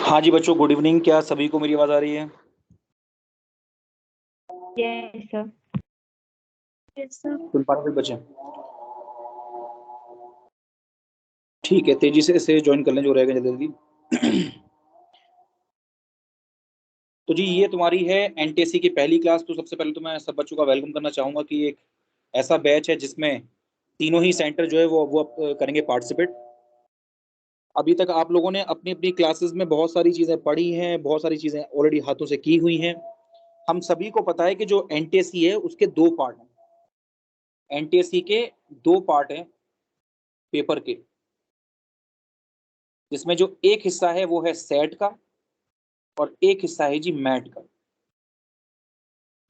हाँ जी बच्चों, good evening. क्या सभी को मेरी आवाज आ रही है? Yes sir. Yes sir. सुन पा रहे हो बच्चे? ठीक है, तेजी से इसे ज्वाइन कर लें जो रहेगा जल्दी जल्दी। तो जी, ये तुम्हारी है एनटीएससी की पहली क्लास। तो सबसे पहले तो मैं सब बच्चों का वेलकम करना चाहूंगा कि एक ऐसा बैच है जिसमें तीनों ही सेंटर जो है वो करेंगे पार्टिसिपेट। अभी तक आप लोगों ने अपनी अपनी क्लासेस में बहुत सारी चीजें पढ़ी हैं, बहुत सारी चीजें ऑलरेडी हाथों से की हुई हैं। हम सभी को पता है कि जो एनटीएससी है उसके दो पार्ट हैं। एनटीएससी के दो पार्ट हैं पेपर के, जिसमें जो एक हिस्सा है वो है सेट का और एक हिस्सा है जी मैट का।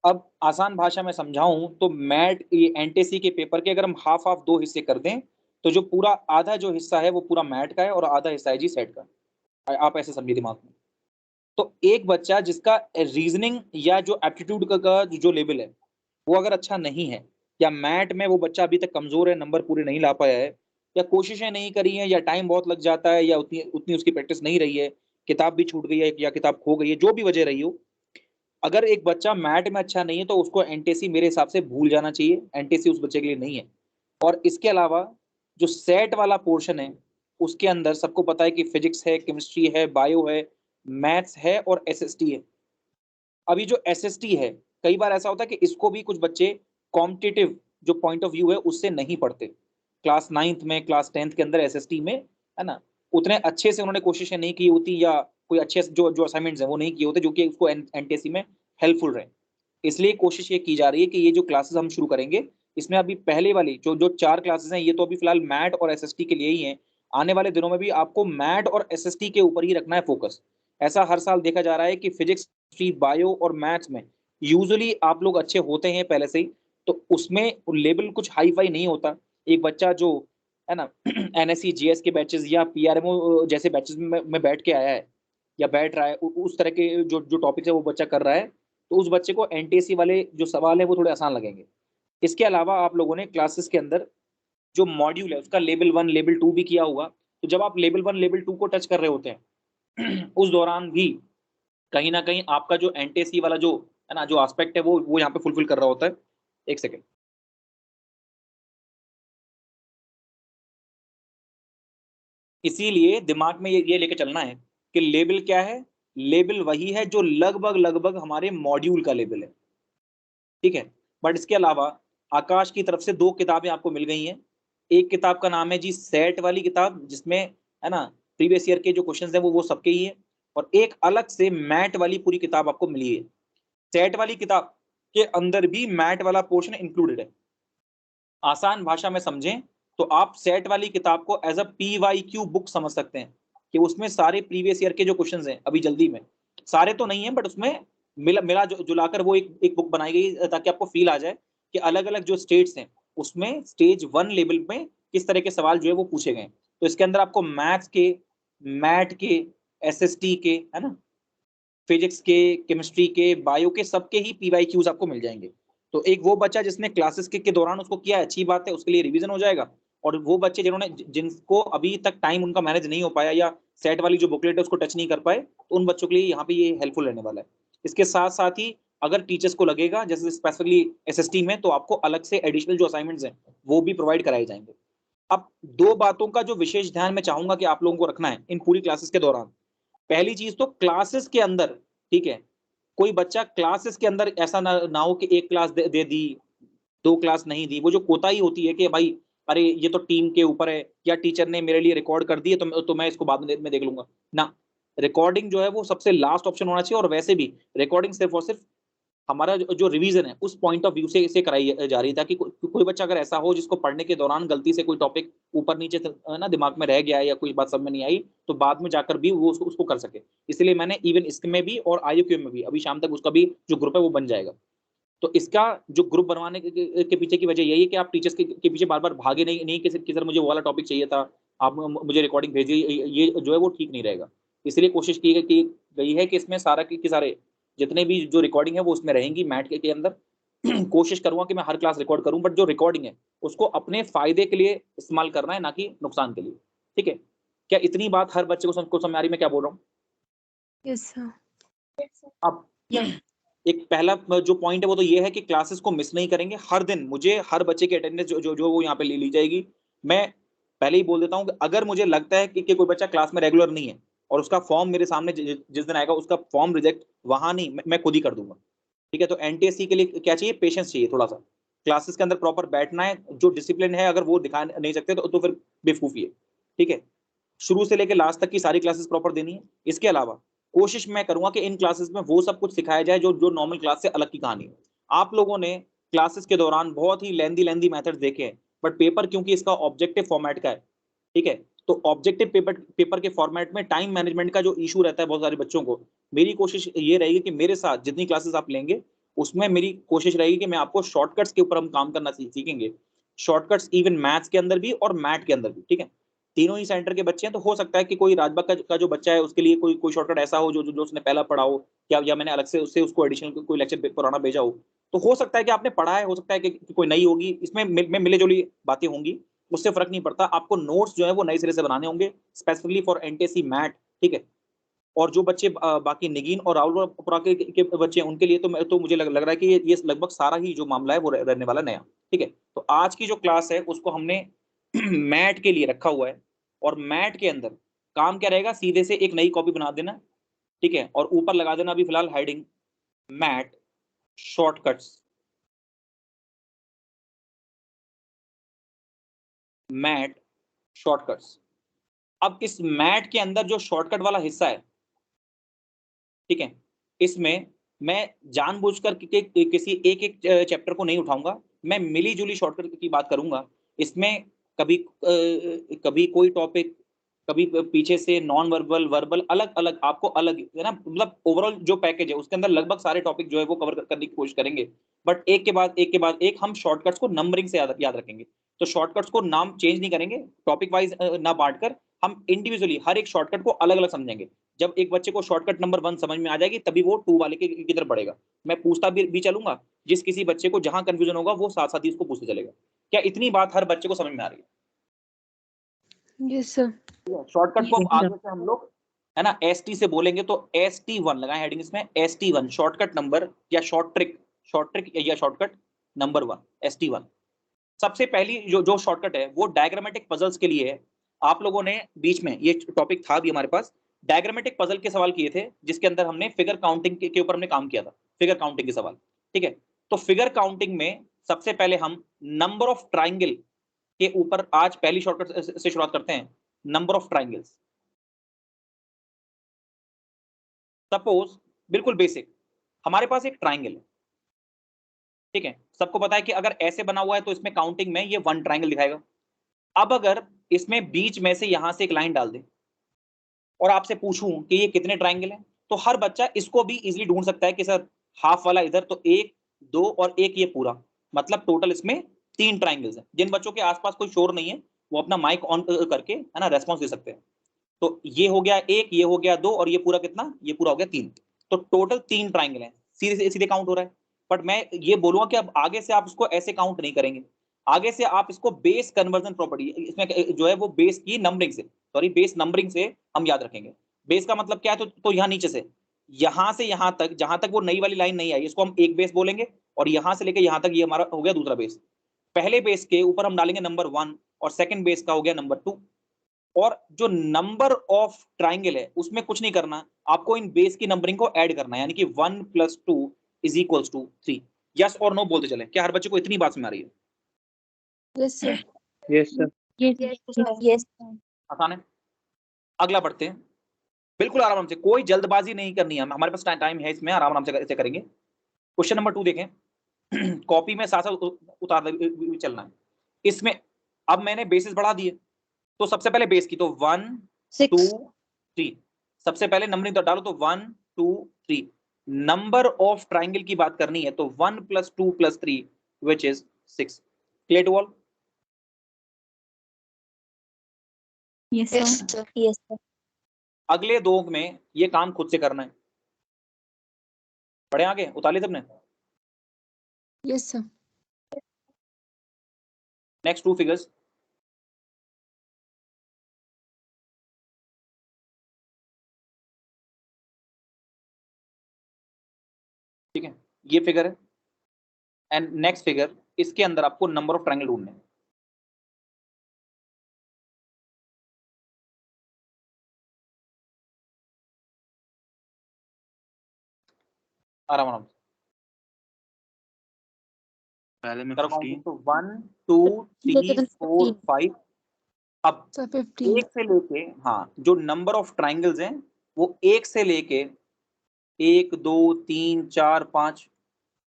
अब आसान भाषा में समझाऊं तो मैट ये एनटीएससी के पेपर के अगर हम हाफ हाफ दो हिस्से कर दें तो जो पूरा आधा जो हिस्सा है वो पूरा मैट का है और आधा हिस्सा है जी सेट का। आप ऐसे समझिए दिमाग में। तो एक बच्चा जिसका रीजनिंग या जो एप्टीट्यूड का जो लेवल है वो अगर अच्छा नहीं है, या मैट में वो बच्चा अभी तक कमजोर है, नंबर पूरे नहीं ला पाया है, या कोशिशें नहीं करी हैं, या टाइम बहुत लग जाता है, या उतनी उतनी उसकी प्रैक्टिस नहीं रही है, किताब भी छूट गई है या किताब खो गई है, जो भी वजह रही हो, अगर एक बच्चा मैट में अच्छा नहीं है तो उसको एनटीएससी मेरे हिसाब से भूल जाना चाहिए। एनटीएससी उस बच्चे के लिए नहीं है। और इसके अलावा जो सेट वाला पोर्शन है उसके अंदर सबको पता है कि फिजिक्स है, केमिस्ट्री है, बायो है, मैथ्स है और एसएसटी है। अभी जो एसएसटी है, कई बार ऐसा होता है कि इसको भी कुछ बच्चे कॉम्पिटिटिव जो पॉइंट ऑफ व्यू है उससे नहीं पढ़ते। क्लास 9th में, क्लास 10th के अंदर एसएसटी में, है ना, उतने अच्छे से उन्होंने कोशिशें नहीं की होती, या कोई अच्छे जो जो असाइनमेंट्स हैं वो नहीं किए होते जो कि उसको एनटीएससी में हेल्पफुल रहे। इसलिए कोशिश ये की जा रही है कि ये जो क्लासेस हम शुरू करेंगे इसमें अभी पहले वाली जो जो 4 क्लासेस हैं ये तो अभी फिलहाल मैट और एसएसटी के लिए ही हैं। आने वाले दिनों में भी आपको मैट और एसएसटी के ऊपर ही रखना है फोकस। ऐसा हर साल देखा जा रहा है कि फिजिक्स, बायो और मैथ्स में यूजुअली आप लोग अच्छे होते हैं पहले से ही, तो उसमें लेवल कुछ हाई फाई नहीं होता। एक बच्चा जो है ना एनएससी जीएस के बैचेस या पीआरएमओ जैसे बैचेस में बैठ के आया है या बैठ रहा है, उस तरह के जो जो टॉपिक है वो बच्चा कर रहा है, तो उस बच्चे को एनटीएससी वाले जो सवाल है वो थोड़े आसान लगेंगे। इसके अलावा आप लोगों ने क्लासेस के अंदर जो मॉड्यूल है उसका लेवल 1 लेवल 2 भी किया होगा। तो जब आप लेवल 1 लेवल 2 को टच कर रहे होते हैं उस दौरान भी कहीं ना कहीं आपका जो एनटीएससी वाला जो है ना जो एस्पेक्ट है वो यहाँ पे फुलफिल कर रहा होता है। एक सेकेंड। इसीलिए दिमाग में ये लेके चलना है कि लेवल क्या है। लेवल वही है जो लगभग लगभग हमारे मॉड्यूल का लेवल है, ठीक है। बट इसके अलावा आकाश की तरफ से दो किताबें आपको मिल गई हैं। एक किताब का नाम है जी सेट वाली किताब, जिसमें है ना प्रीवियस ईयर के जो क्वेश्चंस हैं वो सबके ही है। और एक अलग से मैट वाली पूरी किताब आपको मिली है। सेट वाली किताब के अंदर भी मैट वाला पोर्शन इंक्लूडेड है। आसान भाषा में समझें तो आप सेट वाली किताब को एज अ पीवाईक्यू बुक समझ सकते हैं कि उसमें सारे प्रीवियस ईयर के जो क्वेश्चंस हैं, अभी जल्दी में सारे तो नहीं है बट उसमें मिला मिला जुलाकर वो एक बुक बनाई गई ताकि आपको फील आ जाए कि अलग अलग जो स्टेट्स हैं उसमें स्टेज 1 लेवल में किस तरह के सवाल जो है वो पूछे गए। तो इसके अंदर आपको मैथ्स के, मैट के, एसएसटी के, है ना, फिजिक्स के, केमिस्ट्री के, बायो के, सबके ही पीवाईक्यूज आपको मिल जाएंगे। तो एक वो बच्चा जिसने क्लासेस के दौरान उसको किया है, अच्छी बात है, उसके लिए रिवीजन हो जाएगा। और वो बच्चे जिन्होंने जिनको अभी तक टाइम उनका मैनेज नहीं हो पाया या सेट वाली जो बुकलेट है उसको टच नहीं कर पाए, तो उन बच्चों के लिए यहाँ पे ये हेल्पफुल रहने वाला है। इसके साथ साथ ही अगर टीचर्स को लगेगा जैसे स्पेसिफिकली एसएसटी में, तो आपको अलग से एडिशनल जो असाइनमेंट्स हैं वो भी प्रोवाइड कराए जाएंगे। अब दो बातों का जो विशेष ध्यान मैं चाहूंगा कि आप लोगों को रखना है इन पूरी क्लासेस के दौरान। पहली चीज तो क्लासेस के अंदर, ठीक है, कोई बच्चा क्लासेस के अंदर ऐसा ना हो कि एक क्लास दे दी, दो क्लास नहीं दी। वो जो कोताही होती है कि भाई अरे ये तो टीम के ऊपर है, या टीचर ने मेरे लिए रिकॉर्ड कर दिए तो मैं इसको बाद में देख लूंगा ना। रिकॉर्डिंग जो है वो सबसे लास्ट ऑप्शन होना चाहिए। और वैसे भी रिकॉर्डिंग सिर्फ और सिर्फ हमारा जो रिवीजन है उस पॉइंट ऑफ व्यू से इसे कराई जा रही है, ताकि कोई बच्चा अगर ऐसा हो जिसको पढ़ने के दौरान गलती से कोई टॉपिक ऊपर नीचे ना दिमाग में रह गया है या कोई बात समझ में नहीं आई, तो बाद में जाकर भी वो उसको कर सके। इसलिए मैंने इवन इसमें भी और आईक्यू में भी अभी शाम तक उसका भी जो ग्रुप है वो बन जाएगा। तो इसका जो ग्रुप बनवाने के पीछे की वजह यही है कि आप टीचर्स के पीछे बार बार भागे नहीं कि सर मुझे वो वाला टॉपिक चाहिए था, आप मुझे रिकॉर्डिंग भेजिए, ये जो है वो ठीक नहीं रहेगा। इसलिए कोशिश की गई है कि इसमें सारा के सारे जितने भी जो रिकॉर्डिंग है वो उसमें रहेंगी मैट के अंदर। कोशिश करूंगा कि मैं हर क्लास रिकॉर्ड करूं, बट जो रिकॉर्डिंग है उसको अपने फायदे के लिए इस्तेमाल करना है, ना कि नुकसान के लिए, ठीक है। क्या इतनी बात हर बच्चे को समझ आ रही मैं क्या बोल रहा हूँ? Yes sir. अब एक पहला जो पॉइंट है वो तो ये है कि क्लासेस को मिस नहीं करेंगे। हर दिन मुझे हर बच्चे की अटेंडेंस जो वो यहाँ पे ली जाएगी। मैं पहले ही बोल देता हूँ कि अगर मुझे लगता है कि कोई बच्चा क्लास में रेगुलर नहीं है और उसका फॉर्म मेरे सामने जिस दिन आएगा उसका फॉर्म रिजेक्ट वहां नहीं, मैं खुद ही कर दूंगा। ठीक है, तो एनटीएससी के लिए क्या चाहिए? पेशेंस चाहिए थोड़ा सा। क्लासेस के अंदर प्रॉपर बैठना है, जो डिसिप्लिन है अगर वो दिखा नहीं सकते तो फिर बेवकूफी है। ठीक है, शुरू से लेकर लास्ट तक की सारी क्लासेस प्रॉपर देनी है। इसके अलावा कोशिश मैं करूंगा कि इन क्लासेस में वो सब कुछ सिखाया जाए जो जो नॉर्मल क्लास से अलग की कहानी है। आप लोगों ने क्लासेस के दौरान बहुत ही लेंदी मेथड्स देखे हैं, बट पेपर क्योंकि इसका ऑब्जेक्टिव फॉर्मेट का है, ठीक है, तो ऑब्जेक्टिव पेपर के फॉर्मेट में टाइम मैनेजमेंट का जो इशू रहता है बहुत सारे बच्चों को, मेरी कोशिश ये रहेगी कि मेरे साथ जितनी क्लासेस आप लेंगे उसमें मेरी कोशिश रहेगी कि मैं आपको शॉर्टकट्स के ऊपर हम काम करना सीखेंगे। शॉर्टकट्स इवन मैथ्स के अंदर भी और मैट के अंदर भी। ठीक है, तीनों ही सेंटर के बच्चे हैं, तो हो सकता है कि कोई राजबाग का जो बच्चा है उसके लिए कोई शॉर्टकट ऐसा हो जो उसने पहला पढ़ा हो, या मैंने अलग से उससे उसको एडिशनल कोई लेक्चर पुराना भेजा हो। तो हो सकता है कि आपने पढ़ा है, हो सकता है कि कोई नई होगी, इसमें मिले जुली बातें होंगी, उससे फर्क नहीं पड़ता। आपको नोट्स जो है वो नए सिरे से बनाने होंगे स्पेसिफिकली फॉर एनटीएससी मैट। ठीक है, और जो बच्चे बाकी निगीन और राहुलपुरा के बच्चे हैं उनके लिए तो मुझे लग रहा है कि ये लगभग सारा ही जो मामला है वो रहने वाला नया। ठीक है, तो आज की जो क्लास है उसको हमने मैट के लिए रखा हुआ है, और मैट के अंदर काम क्या रहेगा? सीधे से एक नई कॉपी बना देना, ठीक है, और ऊपर लगा देना अभी फिलहाल heading math shortcuts. Math shortcuts. अब इस मैट के अंदर जो शॉर्टकट वाला हिस्सा है, ठीक है, इसमें मैं जानबूझकर किसी एक चैप्टर को नहीं उठाऊंगा, मैं मिली जुली शॉर्टकट की बात करूंगा। इसमें कभी कभी कोई टॉपिक, कभी पीछे से नॉन वर्बल वर्बल, अलग अलग आपको अलग है ना, मतलब ओवरऑल जो पैकेज है उसके अंदर लगभग सारे टॉपिक जो है वो कवर करने की कोशिश करेंगे। बट एक के बाद एक हम शॉर्टकट्स को नंबरिंग से याद रखेंगे। तो शॉर्टकट्स को नाम चेंज नहीं करेंगे, टॉपिक वाइज ना बांट कर हम इंडिविजुअली हर एक शॉर्टकट को अलग अलग समझेंगे। जब एक बच्चे को शॉर्टकट नंबर 1 समझ में आ जाएगी तभी वो 2 वाले की तरफ बढ़ेगा। मैं पूछता भी चलूंगा, जिस किसी बच्चे को जहां कंफ्यूजन होगा वो साथ साथ ही उसको पूछते चलेगा। क्या इतनी बात हर बच्चे को समझ में आ रही है? Yes sir. शॉर्टकट को आगे से हम लोग है ना ST से बोलेंगे, तो ST1 लगाए हेडिंग इसमें, ST1 शॉर्टकट नंबर या शॉर्ट ट्रिक या शॉर्टकट नंबर 1 ST1। सबसे पहली जो शॉर्टकट है वो डायग्रामेटिक पजल्स के लिए है। आप लोगों ने बीच में ये टॉपिक था भी हमारे पास, डायग्रामेटिक पजल के सवाल किए थे जिसके अंदर हमने फिगर काउंटिंग के ऊपर हमने काम किया था, फिगर काउंटिंग के सवाल। ठीक है, तो फिगर काउंटिंग में सबसे पहले हम नंबर ऑफ ट्राइंगल के ऊपर आज पहली शॉर्टकट से शुरुआत करते हैं। Number of triangles. सपोज बिल्कुल बेसिक, हमारे पास एक ट्राइंगल है, ठीक है, सबको पता है कि अगर ऐसे बना हुआ है तो इसमें काउंटिंग में ये 1 ट्राइंगल दिखाएगा। अब अगर इसमें बीच में से यहां से एक लाइन डाल दे और आपसे पूछूं कि ये कितने ट्राइंगल हैं, तो हर बच्चा इसको भी इजीली ढूंढ सकता है कि सर हाफ वाला इधर तो 1 2 और 1 ये पूरा, मतलब टोटल इसमें 3 ट्राइंगल्स हैं। जिन बच्चों के आसपास कोई शोर नहीं है वो अपना माइक ऑन करके है ना रेस्पॉन्स दे सकते हैं। तो ये हो गया 1, ये हो गया 2 और ये पूरा कितना? ये पूरा हो गया 3। तो टोटल 3 ट्राइंगल हैं, सीधे सीधे काउंट हो रहा है। बट मैं ये बोलूंगा कि अब आगे से आप इसको ऐसे काउंट नहीं करेंगे, आगे से आप इसको बेस कन्वर्जन प्रॉपर्टी, इसमें जो है वो बेस की नंबरिंग से, सॉरी बेस नंबरिंग से हम याद रखेंगे। बेस का मतलब क्या है? तो यहाँ नीचे से यहां से यहां तक, जहां तक वो नई वाली लाइन नहीं आई, इसको हम एक बेस बोलेंगे, और यहां से लेके यहां तक ये हमारा हो गया दूसरा बेस। पहले बेस के ऊपर हम डालेंगे नंबर 1 और सेकंड बेस का हो गया नंबर 2। और जो नंबर ऑफ ट्राइंगल है उसमें कुछ नहीं करना, आपको इन बेस की नंबरिंग को ऐड करना है, यानी कि 1 + 2 = 3। यस और नो बोलते चले। क्या हर बच्चे को इतनी बात समझ आ रही है? Yes sir. Yes sir. Yes. आसान है। अगला पढ़ते हैं, बिल्कुल आराम से, कोई जल्दबाजी नहीं करनी है, हमारे पास टाइम है इसमें, आराम से इसे करेंगे। क्वेश्चन नंबर 2 देखें। कॉपी में साथ साथ उतार चलना है इसमें। अब मैंने बेसिस बढ़ा दिए, तो सबसे पहले बेस की, तो 1 2 3, सबसे पहले नंबरिंग तो डालो, तो 1 2 3। नंबर ऑफ ट्राइंगल की बात करनी है, तो 1 + 2 + 3 which is 6। Clear to all? Yes sir. Yes sir. अगले 2 में ये काम खुद से करना है। पढ़े आगे, उतार लिया सबने? Yes sir. Next 2 figures. ये फिगर है, एंड नेक्स्ट फिगर, इसके अंदर आपको नंबर ऑफ ट्रायंगल ढूंढने हैं। आराम आराम पहले में करो 15 तो 1 2 3 4 5। अब 15 एक से लेके, हाँ, जो नंबर ऑफ ट्राइंगल्स हैं वो एक से लेके 1 2 3 4 5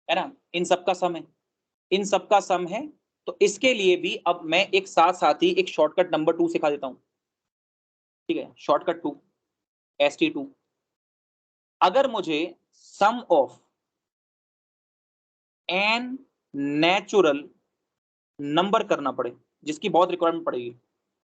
है ना, इन सबका सम है, इन सबका सम है। तो इसके लिए भी अब मैं एक साथ साथ ही एक शॉर्टकट नंबर 2 सिखा देता हूं, ठीक है। Shortcut 2, ST2। अगर मुझे सम ऑफ एन नेचुरल नंबर करना पड़े, जिसकी बहुत रिक्वायरमेंट पड़ेगी,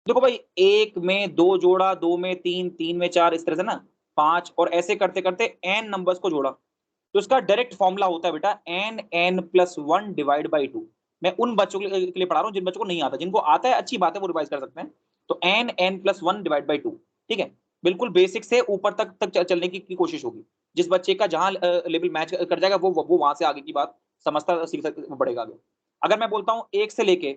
देखो भाई, एक में दो जोड़ा, दो में तीन, तीन में चार, इस तरह से ना 5, और ऐसे करते करते एन नंबर्स को जोड़ा, तो इसका डायरेक्ट फॉर्मूला होता है बेटा n+1 डिवाइड बाई 2। मैं उन बच्चों के लिए पढ़ा रहा हूं जिन बच्चों को नहीं आता, जिनको आता है अच्छी बात है, वो रिवाइज कर सकते हैं। तो n+1 डिवाइड बाई 2, ठीक है। बिल्कुल बेसिक से ऊपर तक चलने की कोशिश होगी। जिस बच्चे का जहां लेवल मैच कर जाएगा वो वहां से आगे की बात समझता सीख पड़ेगा आगे। अगर मैं बोलता हूं एक से लेके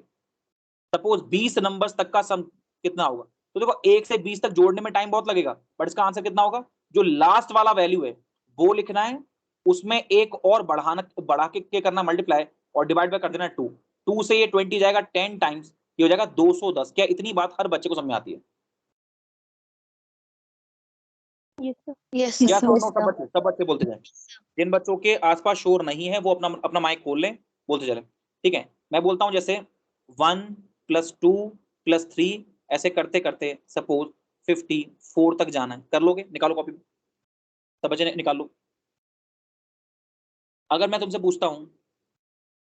सपोज 20 नंबर्स तक का सम कितना होगा, तो देखो 1 से 20 तक जोड़ने में टाइम बहुत लगेगा, बट इसका आंसर कितना होगा, जो लास्ट वाला वैल्यू है वो लिखना है, उसमें एक और बढ़ा के करना मल्टीप्लाई, और डिवाइड बाय कर देना 2। 2 से ये 20 जाएगा 10 टाइम्स, ये हो जाएगा 210। क्या इतनी बात हर बच्चे को समझ में आती है? यस या सब बच्चे बोलते जाए। जिन बच्चों के आसपास शोर नहीं है वो अपना माइक खोल लें, बोलते चले, ठीक है। मैं बोलता हूं जैसे 1 + 2 + 3, ऐसे करते करते सपोज 54 तक जाना है। कर लोगे? निकालो कॉपी, सब बच्चे निकाल लो। अगर मैं तुमसे पूछता हूं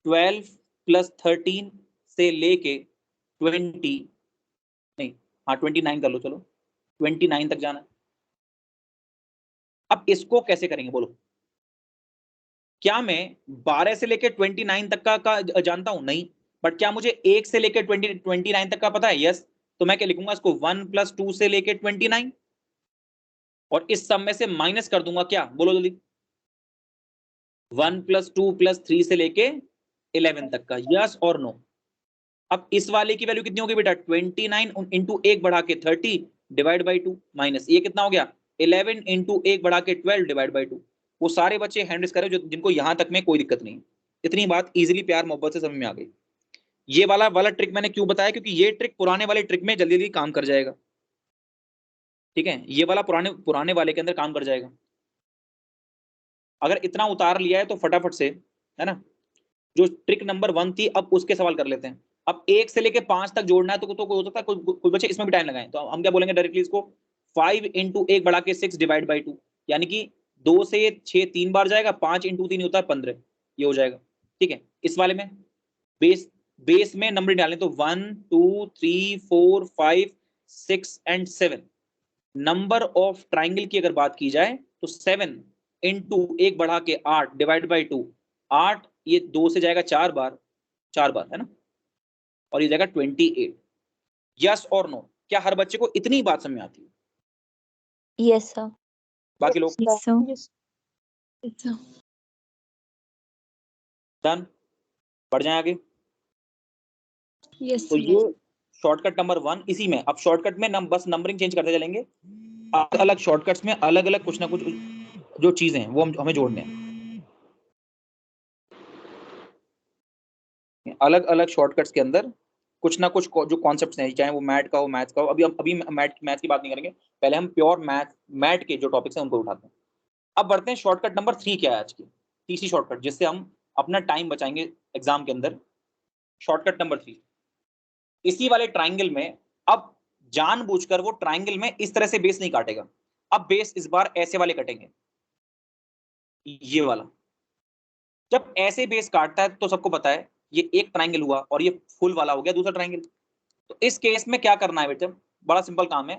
12 + 13 से लेके 20, नहीं, हाँ 29 कर लो, चलो 29 तक जाना है। अब इसको कैसे करेंगे बोलो? क्या मैं 12 से लेकर 29 तक का जानता हूं? नहीं। बट क्या मुझे 1 से लेकर 29 तक का पता है? यस। तो मैं क्या लिखूंगा इसको, 1 + 2 से लेकर 29, और इस सब में से माइनस कर दूंगा, क्या बोलो जल्दी, 1 + 2 + 3 से लेके 11 तक का। यस और नो? अब इस वाले की वैल्यू कितनी होगी बेटा, 29 इंटू 1 बढ़ा के 30 डिवाइड बाई 2, माइनस ये कितना हो गया, 11 इंटू 1 बढ़ा के 12 डिवाइड बाई 2। वो सारे बच्चे हैंड रेस करें जिनको यहां तक में कोई दिक्कत नहीं। इतनी बात इजीली प्यार मोहब्बत से समझ में आ गई। ये वाला ट्रिक मैंने क्यों बताया, क्योंकि ये ट्रिक पुराने वाले ट्रिक में जल्दी जल्दी काम कर जाएगा, ठीक है। ये वाला पुराने वाले के अंदर काम कर जाएगा। अगर इतना उतार लिया है तो फटाफट से, है ना, जो ट्रिक नंबर 1 थी अब उसके सवाल कर लेते हैं। अब 1 से लेके 5 तक जोड़ना है तो हो सकता है कोई बच्चे इसमें भी टाइम लगाएं, तो हम क्या बोलेंगे डायरेक्टली इसको, 5 इंटू 1 बढ़ा के 6 डिवाइड बाई 2, यानी कि 2 से ये 6 3 बार जाएगा, 5 इंटू 3 होता है 15, ये हो जाएगा, ठीक है। इस वाले में बेस में नंबर डालें तो 1 2 3 4 5 6 एंड 7। नंबर ऑफ ट्राइंगल की अगर बात की जाए तो 7 इंटू 1 बढ़ा के 8 डिवाइड बाई 2, 8 ये 2 से जाएगा 4 बार, 4 बार, है ना, और ये जाएगा 28। यस और नो? क्या हर बच्चे को इतनी बात समझ में आती है? Yes sir. बाकी लोग डन? बढ़ जाए आगे। तो ये शॉर्टकट नंबर 1 इसी में। अब शॉर्टकट में बस नंबरिंग चेंज करते चलेंगे, अलग अलग शॉर्टकट्स में अलग अलग कुछ ना कुछ जो चीजें हैं वो हमें जोड़ने हैं, अलग अलग शॉर्टकट्स के अंदर कुछ ना कुछ जो कॉन्सेप्ट्स हैं, चाहे वो मैथ का हो, मैथ्स का हो। अभी मैथ की बात नहीं करेंगे, पहले हम प्योर मैथ के जो टॉपिक्स हैं उनको उठाते हैं। अब बढ़ते हैं शॉर्टकट नंबर 3 क्या है आज की, तीसरी शॉर्टकट जिससे हम अपना टाइम बचाएंगे एग्जाम के अंदर। शॉर्टकट नंबर 3, इसी वाले ट्राइंगल में अब जानबूझकर वो ट्राइंगल में इस तरह से बेस नहीं काटेगा। अब बेस इस बार ऐसे वाले कटेंगे, ये वाला। जब ऐसे बेस काटता है तो सबको पता है ये एक ट्राइंगल हुआ और ये फुल वाला हो गया दूसरा ट्राइंगल। तो इस केस में क्या करना है बेटा, बड़ा सिंपल काम है,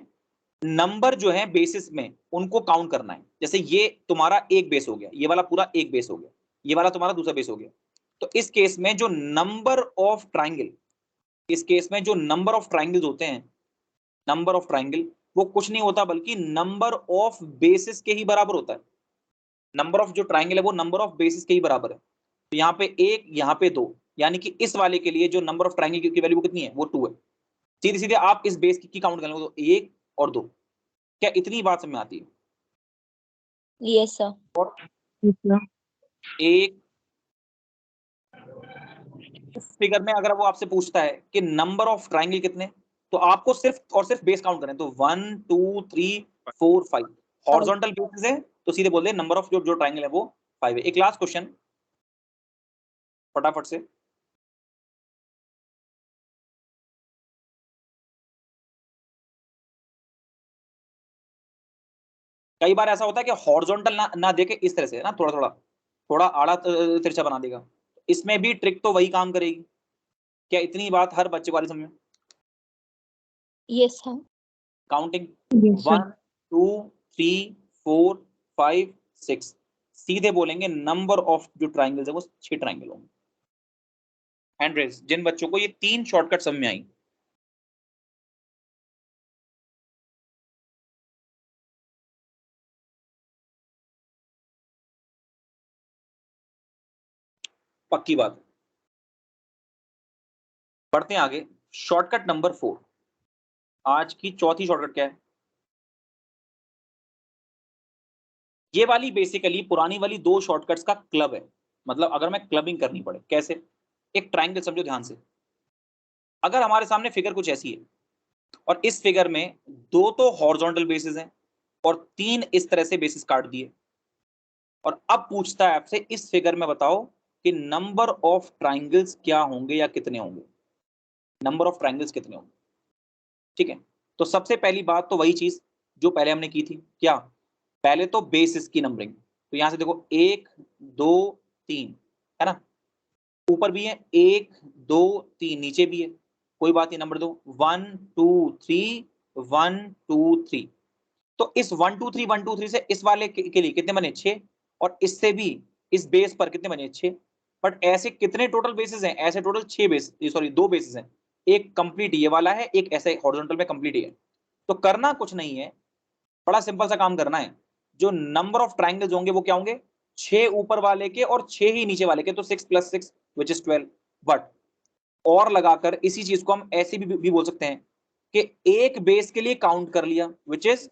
नंबर जो है बेसिस में उनको काउंट करना है। जैसे ये तुम्हारा एक बेस हो गया, ये वाला पूरा एक बेस हो गया, ये वाला तुम्हारा दूसरा बेस हो गया। तो इस केस में जो नंबर ऑफ ट्राइंगल, इस केस में जो नंबर ऑफ ट्राइंगल्स होते हैं, नंबर ऑफ ट्राइंगल वो कुछ नहीं होता बल्कि नंबर ऑफ बेसिस के ही बराबर होता है। नंबर ऑफ जो ट्राइंगल है वो नंबर ऑफ बेसिस के ही बराबर है। तो यहाँ पे 1, यहाँ पे 2, यानी कि इस वाले के लिए जो नंबर ऑफ ट्राइंगल की वैल्यू कितनी है, वो 2 है। सीधे सीधे आप इस बेस की काउंट कर लेंगे तो 1 और 2। क्या इतनी बात समझ में आती है? Yes, sir. और Yes, sir. एक इस फिगर में अगर वो आपसे पूछता है कि नंबर ऑफ ट्राइंगल कितने, तो आपको सिर्फ और सिर्फ बेस काउंट करें तो 1 2 3 4 5। हॉरिजॉन्टल बेसिस है तो सीधे बोल दें नंबर ऑफ जो ट्राइंगल है वो 5 है। एक लास्ट क्वेश्चन फटाफट से। कई बार ऐसा होता है कि हॉरिजॉन्टल ना देके इस तरह से ना थोड़ा आड़ा तिरछा बना देगा। इसमें भी ट्रिक तो वही काम करेगी। क्या इतनी बात हर बच्चे को आ रही समझ में? Yes, sir. Counting Yes, sir. 1 2 3 4 5 6। सीधे बोलेंगे नंबर ऑफ जो ट्राइंगल्स है वो 6 ट्राइंगल होंगे। हैंड रेज जिन बच्चों को ये 3 शॉर्टकट समझ में आई। पक्की बात। बढ़ते हैं आगे। Shortcut number 4। आज की चौथी शॉर्टकट क्या है? ये वाली बेसिकली पुरानी वाली 2 शॉर्टकट्स का क्लब है। मतलब अगर मैं क्लबिंग करनी पड़े कैसे? एक ट्राइंगल समझो ध्यान से। अगर हमारे सामने फिगर कुछ ऐसी है और इस फिगर में 2 तो हॉरिजॉन्टल बेसिस हैं और 3 इस तरह से बेसिस काट दिए, और अब पूछता है आपसे इस फिगर में बताओ कि नंबर ऑफ ट्राइंगल्स क्या होंगे या कितने होंगे। नंबर ऑफ ट्राइंगल्स कितने होंगे? ठीक है, तो सबसे पहली बात तो वही चीज जो पहले हमने की थी। क्या? पहले तो बेसिस की नंबरिंग। तो यहां से देखो 1 2 3 है ना, ऊपर भी है 1 2 3, नीचे भी है, कोई बात नहीं, नंबर दो 1 2 3 1 2 3। तो इस 1 2 3 1 2 3 से इस वाले के लिए कितने बने? 6। और इससे भी इस बेस पर कितने बने? 6। बट ऐसे कितने टोटल बेसिस हैं? ऐसे टोटल 6 बेस, सॉरी 2 बेसिस हैं। एक कंप्लीट ये वाला है, एक ऐसे हॉरिजॉन्टल में कंप्लीट है। तो करना कुछ नहीं है, बड़ा सिंपल सा काम करना है। जो नंबर ऑफ ट्राइंगल्स होंगे वो क्या होंगे? 6 ऊपर वाले के और 6 ही नीचे वाले के, तो 6 + 6 विच इज 12। बट और लगाकर इसी चीज को हम ऐसे भी बोल सकते हैं कि एक बेस के लिए काउंट कर लिया, विच इज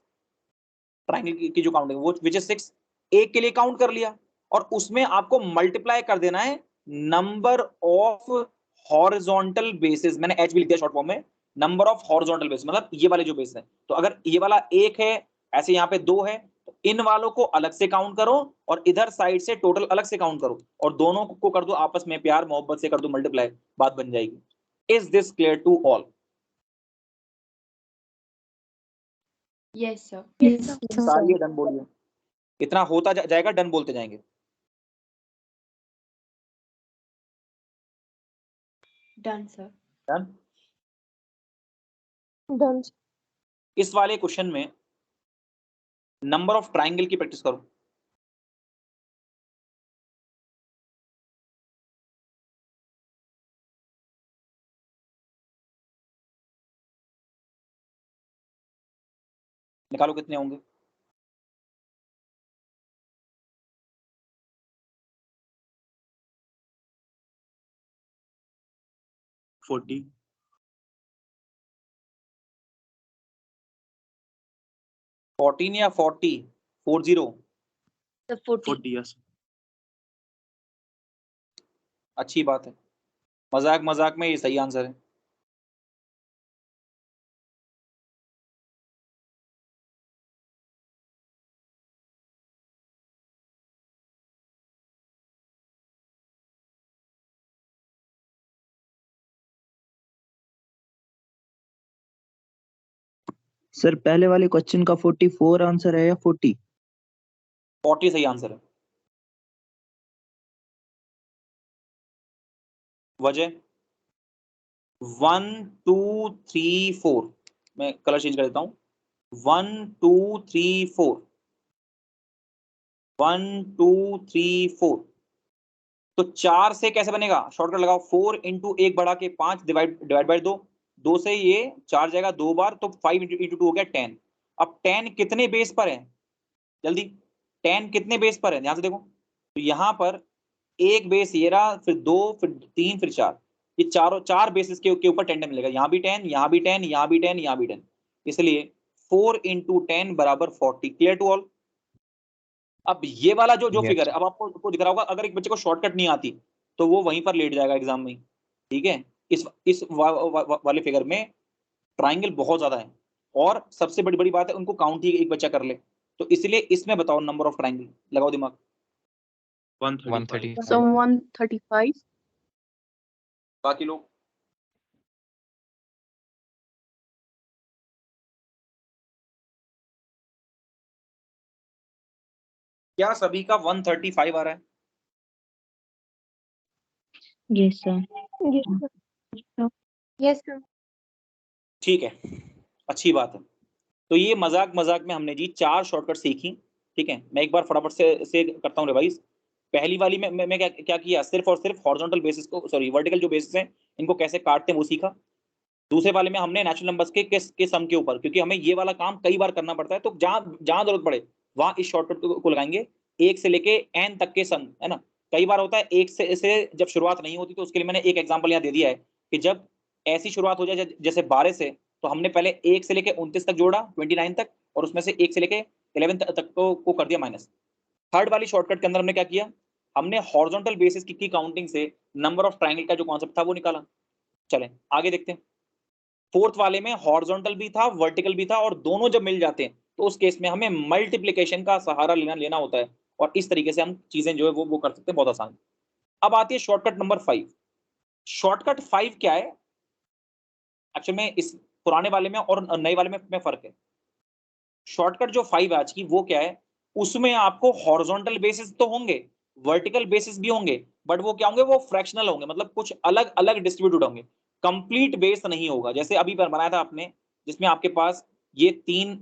ट्राइंगल की जो काउंटिंग वो विच इज 6। एक के लिए काउंट कर लिया और उसमें आपको मल्टीप्लाई कर देना है नंबर ऑफ हॉरिजॉन्टल बेसिस। मैंने एच भी लिख दिया शॉर्ट फॉर्म में। नंबर ऑफ हॉरिजॉन्टल बेसिस मतलब ये वाले जो बेस है। तो अगर ये वाला 1 है, ऐसे यहाँ पे 2 है, तो इन वालों को अलग से काउंट करो और इधर साइड से टोटल अलग से काउंट करो और दोनों को कर दो आपस में प्यार मोहब्बत से कर दो मल्टीप्लाई, बात बन जाएगी। Is this clear to all? Yes, sir. Yes, sir. सारी डन बोलिए। इतना होता जाएगा, डन बोलते जाएंगे। Done, sir. डन। Done. इस वाले क्वेश्चन में नंबर ऑफ ट्राइंगल की प्रैक्टिस करो। निकालो कितने होंगे। 40 14 या 40? 40। The 40. 40 yes अच्छी बात है, मजाक मजाक में ये सही आंसर है। सर पहले वाले क्वेश्चन का 44 आंसर है या 40? 40 सही आंसर है। वजह 1 2 3 4। मैं कलर चेंज कर देता हूं। 1 2 3 4 1 2 3 4। तो 4 से कैसे बनेगा? शॉर्टकट लगाओ, 4 इंटू 1 बढ़ा के 5 डिवाइड बाय 2। 2 से ये 4 जाएगा 2 बार, तो 5 इंटू 2 हो गया 10। अब 10 कितने बेस पर है? जल्दी 10 कितने बेस पर है, ध्यान से देखो। तो यहाँ पर एक बेस ये रहा, फिर 2, फिर 3, फिर 4, ये चार बेसिस के ऊपर 10 मिलेगा। यहाँ भी 10, यहाँ भी 10, यहाँ भी 10, यहाँ भी 10, इसलिए 4 × 10 = 40। Clear to all. अब ये वाला जो फिगर है, अब आपको दिख रहा होगा, अगर एक बच्चे को शॉर्टकट नहीं आती तो वो वहीं पर लेट जाएगा एग्जाम में, ठीक है। इस वाले फिगर में ट्राइंगल बहुत ज्यादा है, और सबसे बड़ी बात है उनको काउंट ही एक बच्चा कर ले, तो इसलिए इसमें बताओ नंबर ऑफ ट्राइंगल, लगाओ दिमाग। 135। So 135. बाकी लोग क्या सभी का 135 आ रहा है? Yes, sir. Yes, sir. ठीक है, अच्छी बात है। तो ये मजाक में हमने जी 4 शॉर्टकट सीखी, ठीक है। मैं एक बार फटाफट से करता हूँ रिवाइज। पहली वाली में मैं क्या किया, सिर्फ और सिर्फ हॉरिजॉन्टल बेसिस को, सॉरी वर्टिकल जो बेसिस हैं इनको कैसे काटते हैं वो सीखा। दूसरे वाले में हमने नेचुरल नंबर्स के सम के ऊपर, क्योंकि हमें ये वाला काम कई बार करना पड़ता है, तो जहां जरूरत पड़े वहां इस शॉर्टकट को लगाएंगे। 1 से लेके n तक के सम, है ना। कई बार होता है 1 से जब शुरुआत नहीं होती, तो उसके लिए मैंने एक एग्जाम्पल यहाँ दे दिया है कि जब ऐसी शुरुआत हो जाए जैसे 12 से, तो हमने पहले 1 से लेके 29 तक जोड़ा, 29 तक, और उसमें से 1 से लेके 11 तक को कर दिया माइनस। थर्ड वाली शॉर्टकट के अंदर हमने क्या किया, हमने हॉरिजॉन्टल बेसिस की काउंटिंग से नंबर ऑफ ट्राइंगल का जो कॉन्सेप्ट था वो निकाला। चलें आगे देखते हैं। फोर्थ वाले में हॉरिजॉन्टल भी था, वर्टिकल भी था, और दोनों जब मिल जाते हैं तो उस केस में हमें मल्टीप्लिकेशन का सहारा लेना होता है, और इस तरीके से हम चीजें जो है वो कर सकते हैं बहुत आसान। अब आती है शॉर्टकट नंबर 5। शॉर्टकट 5 क्या है एक्चुअल में, इस पुराने वाले में और नए वाले में फर्क है। शॉर्टकट जो 5 आज की वो क्या है, उसमें आपको हॉरिजॉन्टल बेसिस तो होंगे, वर्टिकल बेसिस भी होंगे, बट वो क्या होंगे, वो फ्रैक्शनल होंगे, मतलब कुछ अलग अलग डिस्ट्रीब्यूटेड होंगे, कंप्लीट बेस नहीं होगा। जैसे अभी बनाया था आपने, जिसमें आपके पास ये 3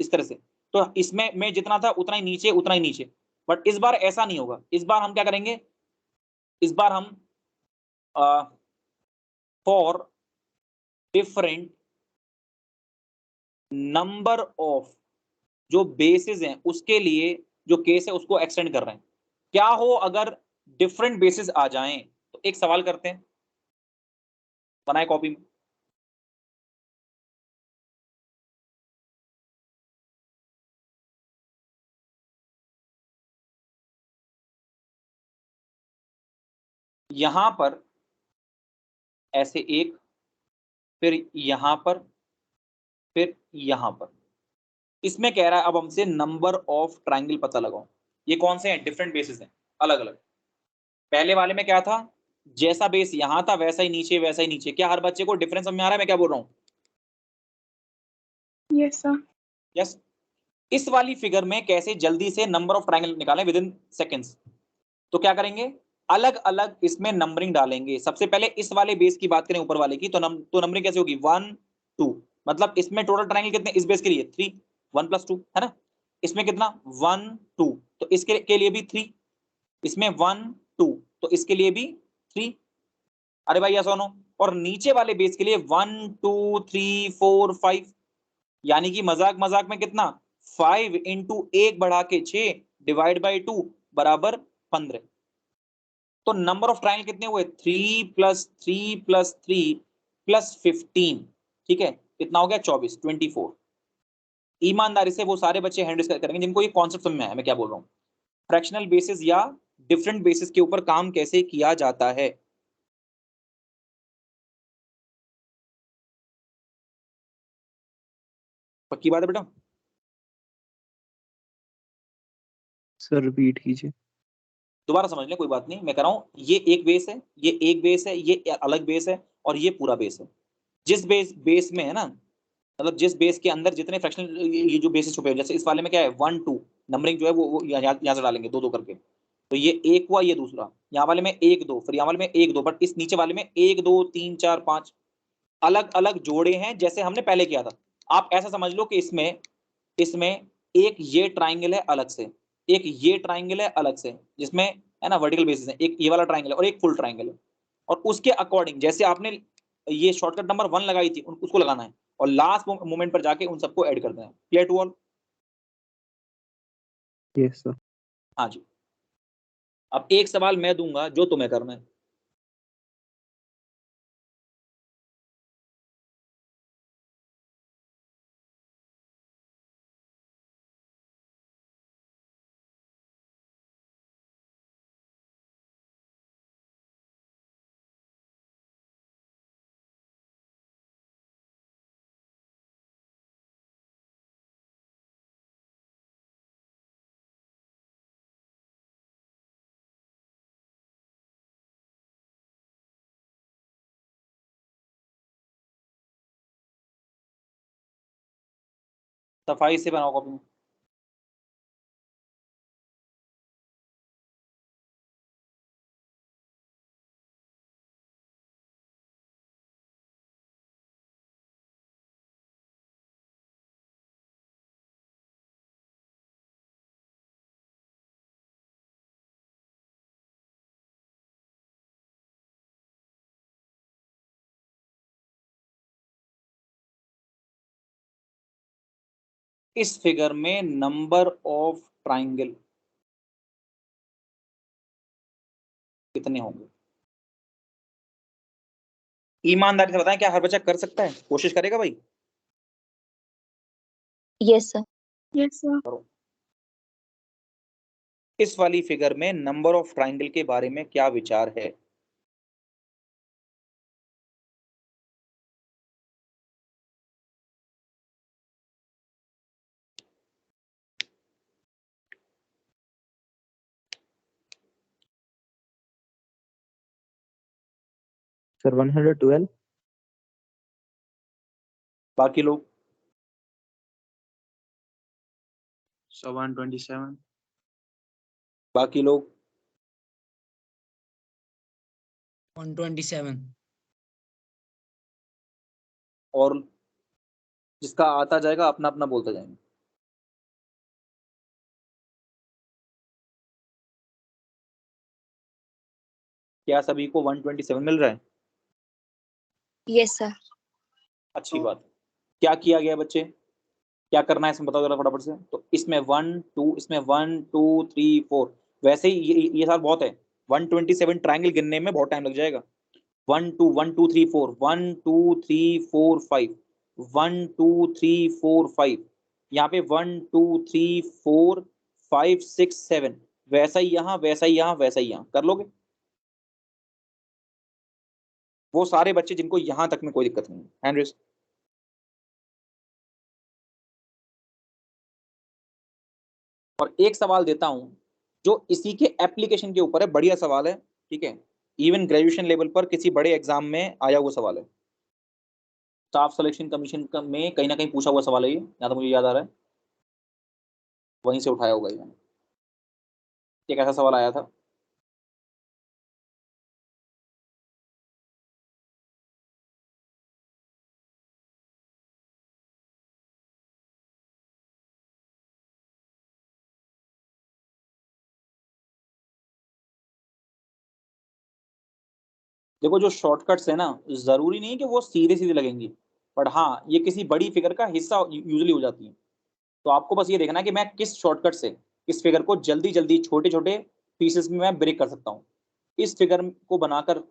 इस तरह से, तो इसमें मैं जितना था उतना ही नीचे, बट इस बार ऐसा नहीं होगा। इस बार हम क्या करेंगे, इस बार हम फॉर डिफरेंट नंबर ऑफ जो बेसिस हैं उसके लिए जो केस है उसको एक्सटेंड कर रहे हैं। क्या हो अगर डिफरेंट बेसिस आ जाएं, तो एक सवाल करते हैं, बनाए कॉपी में। यहां पर ऐसे एक, फिर यहां पर, फिर यहां पर, इसमें कह रहा है अब हमसे नंबर ऑफ ट्राइंगल पता लगाओ। ये कौन से हैं, डिफरेंट बेसिस हैं, अलग अलग। पहले वाले में क्या था, जैसा बेस यहां था वैसा ही नीचे। क्या हर बच्चे को डिफरेंस समझ में आ रहा है मैं क्या बोल रहा हूं? Yes, sir. यस। इस वाली फिगर में कैसे जल्दी से नंबर ऑफ ट्राइंगल निकालें विद इन सेकेंड्स, तो क्या करेंगे, अलग अलग इसमें नंबरिंग डालेंगे। सबसे पहले इस वाले बेस की बात करें, ऊपर वाले की, तो नंबरिंग कैसे होगी, 1 2, मतलब इसमें टोटल ट्राइंगल कितने, इस बेस के लिए 3, 1 + 2 है ना। इसमें कितना 1 2, तो इसके के लिए भी 3, इसमें 1 2, तो इसके लिए भी 3। अरे भाई ऐसा नो। और नीचे वाले बेस के लिए 1 2 3 4 5, यानी कि मजाक में कितना, 5 × 1 बढ़ा के 6 डिवाइड बाई 2 = 15। तो नंबर ऑफ ट्राइंगल कितने हुए, 3 + 3 + 3 + 15, ठीक है, कितना हो गया 24। ईमानदारी से वो सारे बच्चे हैंड रेज करेंगे जिनको ये कॉन्सेप्ट समझ में आया मैं क्या बोल रहा हूँ, फ्रैक्शनल बेसिस या डिफरेंट बेसिस के ऊपर काम कैसे किया जाता है। पक्की बात है बेटा? सर रिपीट कीजिए। दोबारा समझ लें, कोई बात नहीं, मैं कह रहा हूँ ये एक बेस है, ये एक बेस है, ये अलग बेस है, और ये पूरा बेस है। जिस बेस में है ना, मतलब जिस बेस के अंदर जितने फ्रैक्शनल ये जो बेसिस छुपे हैं, जैसे इस वाले में क्या है 1 2, नंबरिंग जो है वो यहाँ से डालेंगे 2 2 करके, तो ये एक हुआ, ये दूसरा, यहाँ वाले में 1 2, फिर यहाँ वाले में 1 2, बट इस नीचे वाले में 1 2 3 4 5 अलग अलग जोड़े हैं, जैसे हमने पहले किया था। आप ऐसा समझ लो कि इसमें एक ये ट्राइंगल है अलग से, एक ये ट्राइंगल है अलग से, जिसमें है ना वर्टिकल बेसिस है, एक ये वाला ट्राइंगल है और एक फुल ट्राइंगल है, और उसके अकॉर्डिंग जैसे आपने ये शॉर्टकट नंबर 1 लगाई थी उसको लगाना है, और लास्ट मोमेंट पर जाके उन सबको ऐड कर देना है। Clear to all? Yes sir. हाँ जी। अब एक सवाल मैं दूंगा जो तुम्हें करना है। सफाई से बनाओ कॉपी में। इस फिगर में नंबर ऑफ ट्राइंगल कितने होंगे? ईमानदारी से बताएं, क्या हर बच्चा कर सकता है? कोशिश करेगा भाई? Yes, sir. Yes, sir. करो। इस वाली फिगर में नंबर ऑफ ट्राइंगल के बारे में क्या विचार है? सर 112। बाकी लोग? So 127. बाकी लोग? 127। और जिसका आता जाएगा अपना अपना बोलते जाएंगे। क्या सभी को 127 मिल रहा है? Yes, sir. अच्छी बात है। क्या किया गया बच्चे? क्या करना है इसमें बताओ जरा फटाफट से। तो इसमें 1 2, इसमें 1 2 3 4। वैसे ही ये साल बहुत है। 127 ट्रायंगल गिनने में बहुत टाइम लग जाएगा। 1 2 1 2 3 4 1 2 3 4 5 1 2 3 4 5। यहाँ पे 1 2 3 4 5 6 7। वैसा ही यहाँ, वैसा ही यहाँ, वैसा ही यहाँ। कर लोगे? वो सारे बच्चे जिनको यहाँ तक में कोई दिक्कत नहीं है, हैंड रेज। और एक सवाल देता हूं जो इसी के एप्लीकेशन के ऊपर है, बढ़िया सवाल है, ठीक है। इवन ग्रेजुएशन लेवल पर किसी बड़े एग्जाम में आया हुआ सवाल है। स्टाफ सिलेक्शन कमीशन में कहीं ना कहीं पूछा हुआ सवाल है ये, या तो मुझे याद आ रहा है वहीं से उठाया होगा ये। एक ऐसा सवाल आया था। देखो जो शॉर्टकट्स है ना, जरूरी नहीं कि वो सीधे सीधे लगेंगी, बट हाँ ये किसी बड़ी फिगर का हिस्सा यूजली हो जाती है। तो आपको बस ये देखना है कि मैं किस शॉर्टकट से इस फिगर को जल्दी जल्दी छोटे छोटे पीसेस में मैं ब्रेक कर सकता हूँ। इस फिगर को बनाकर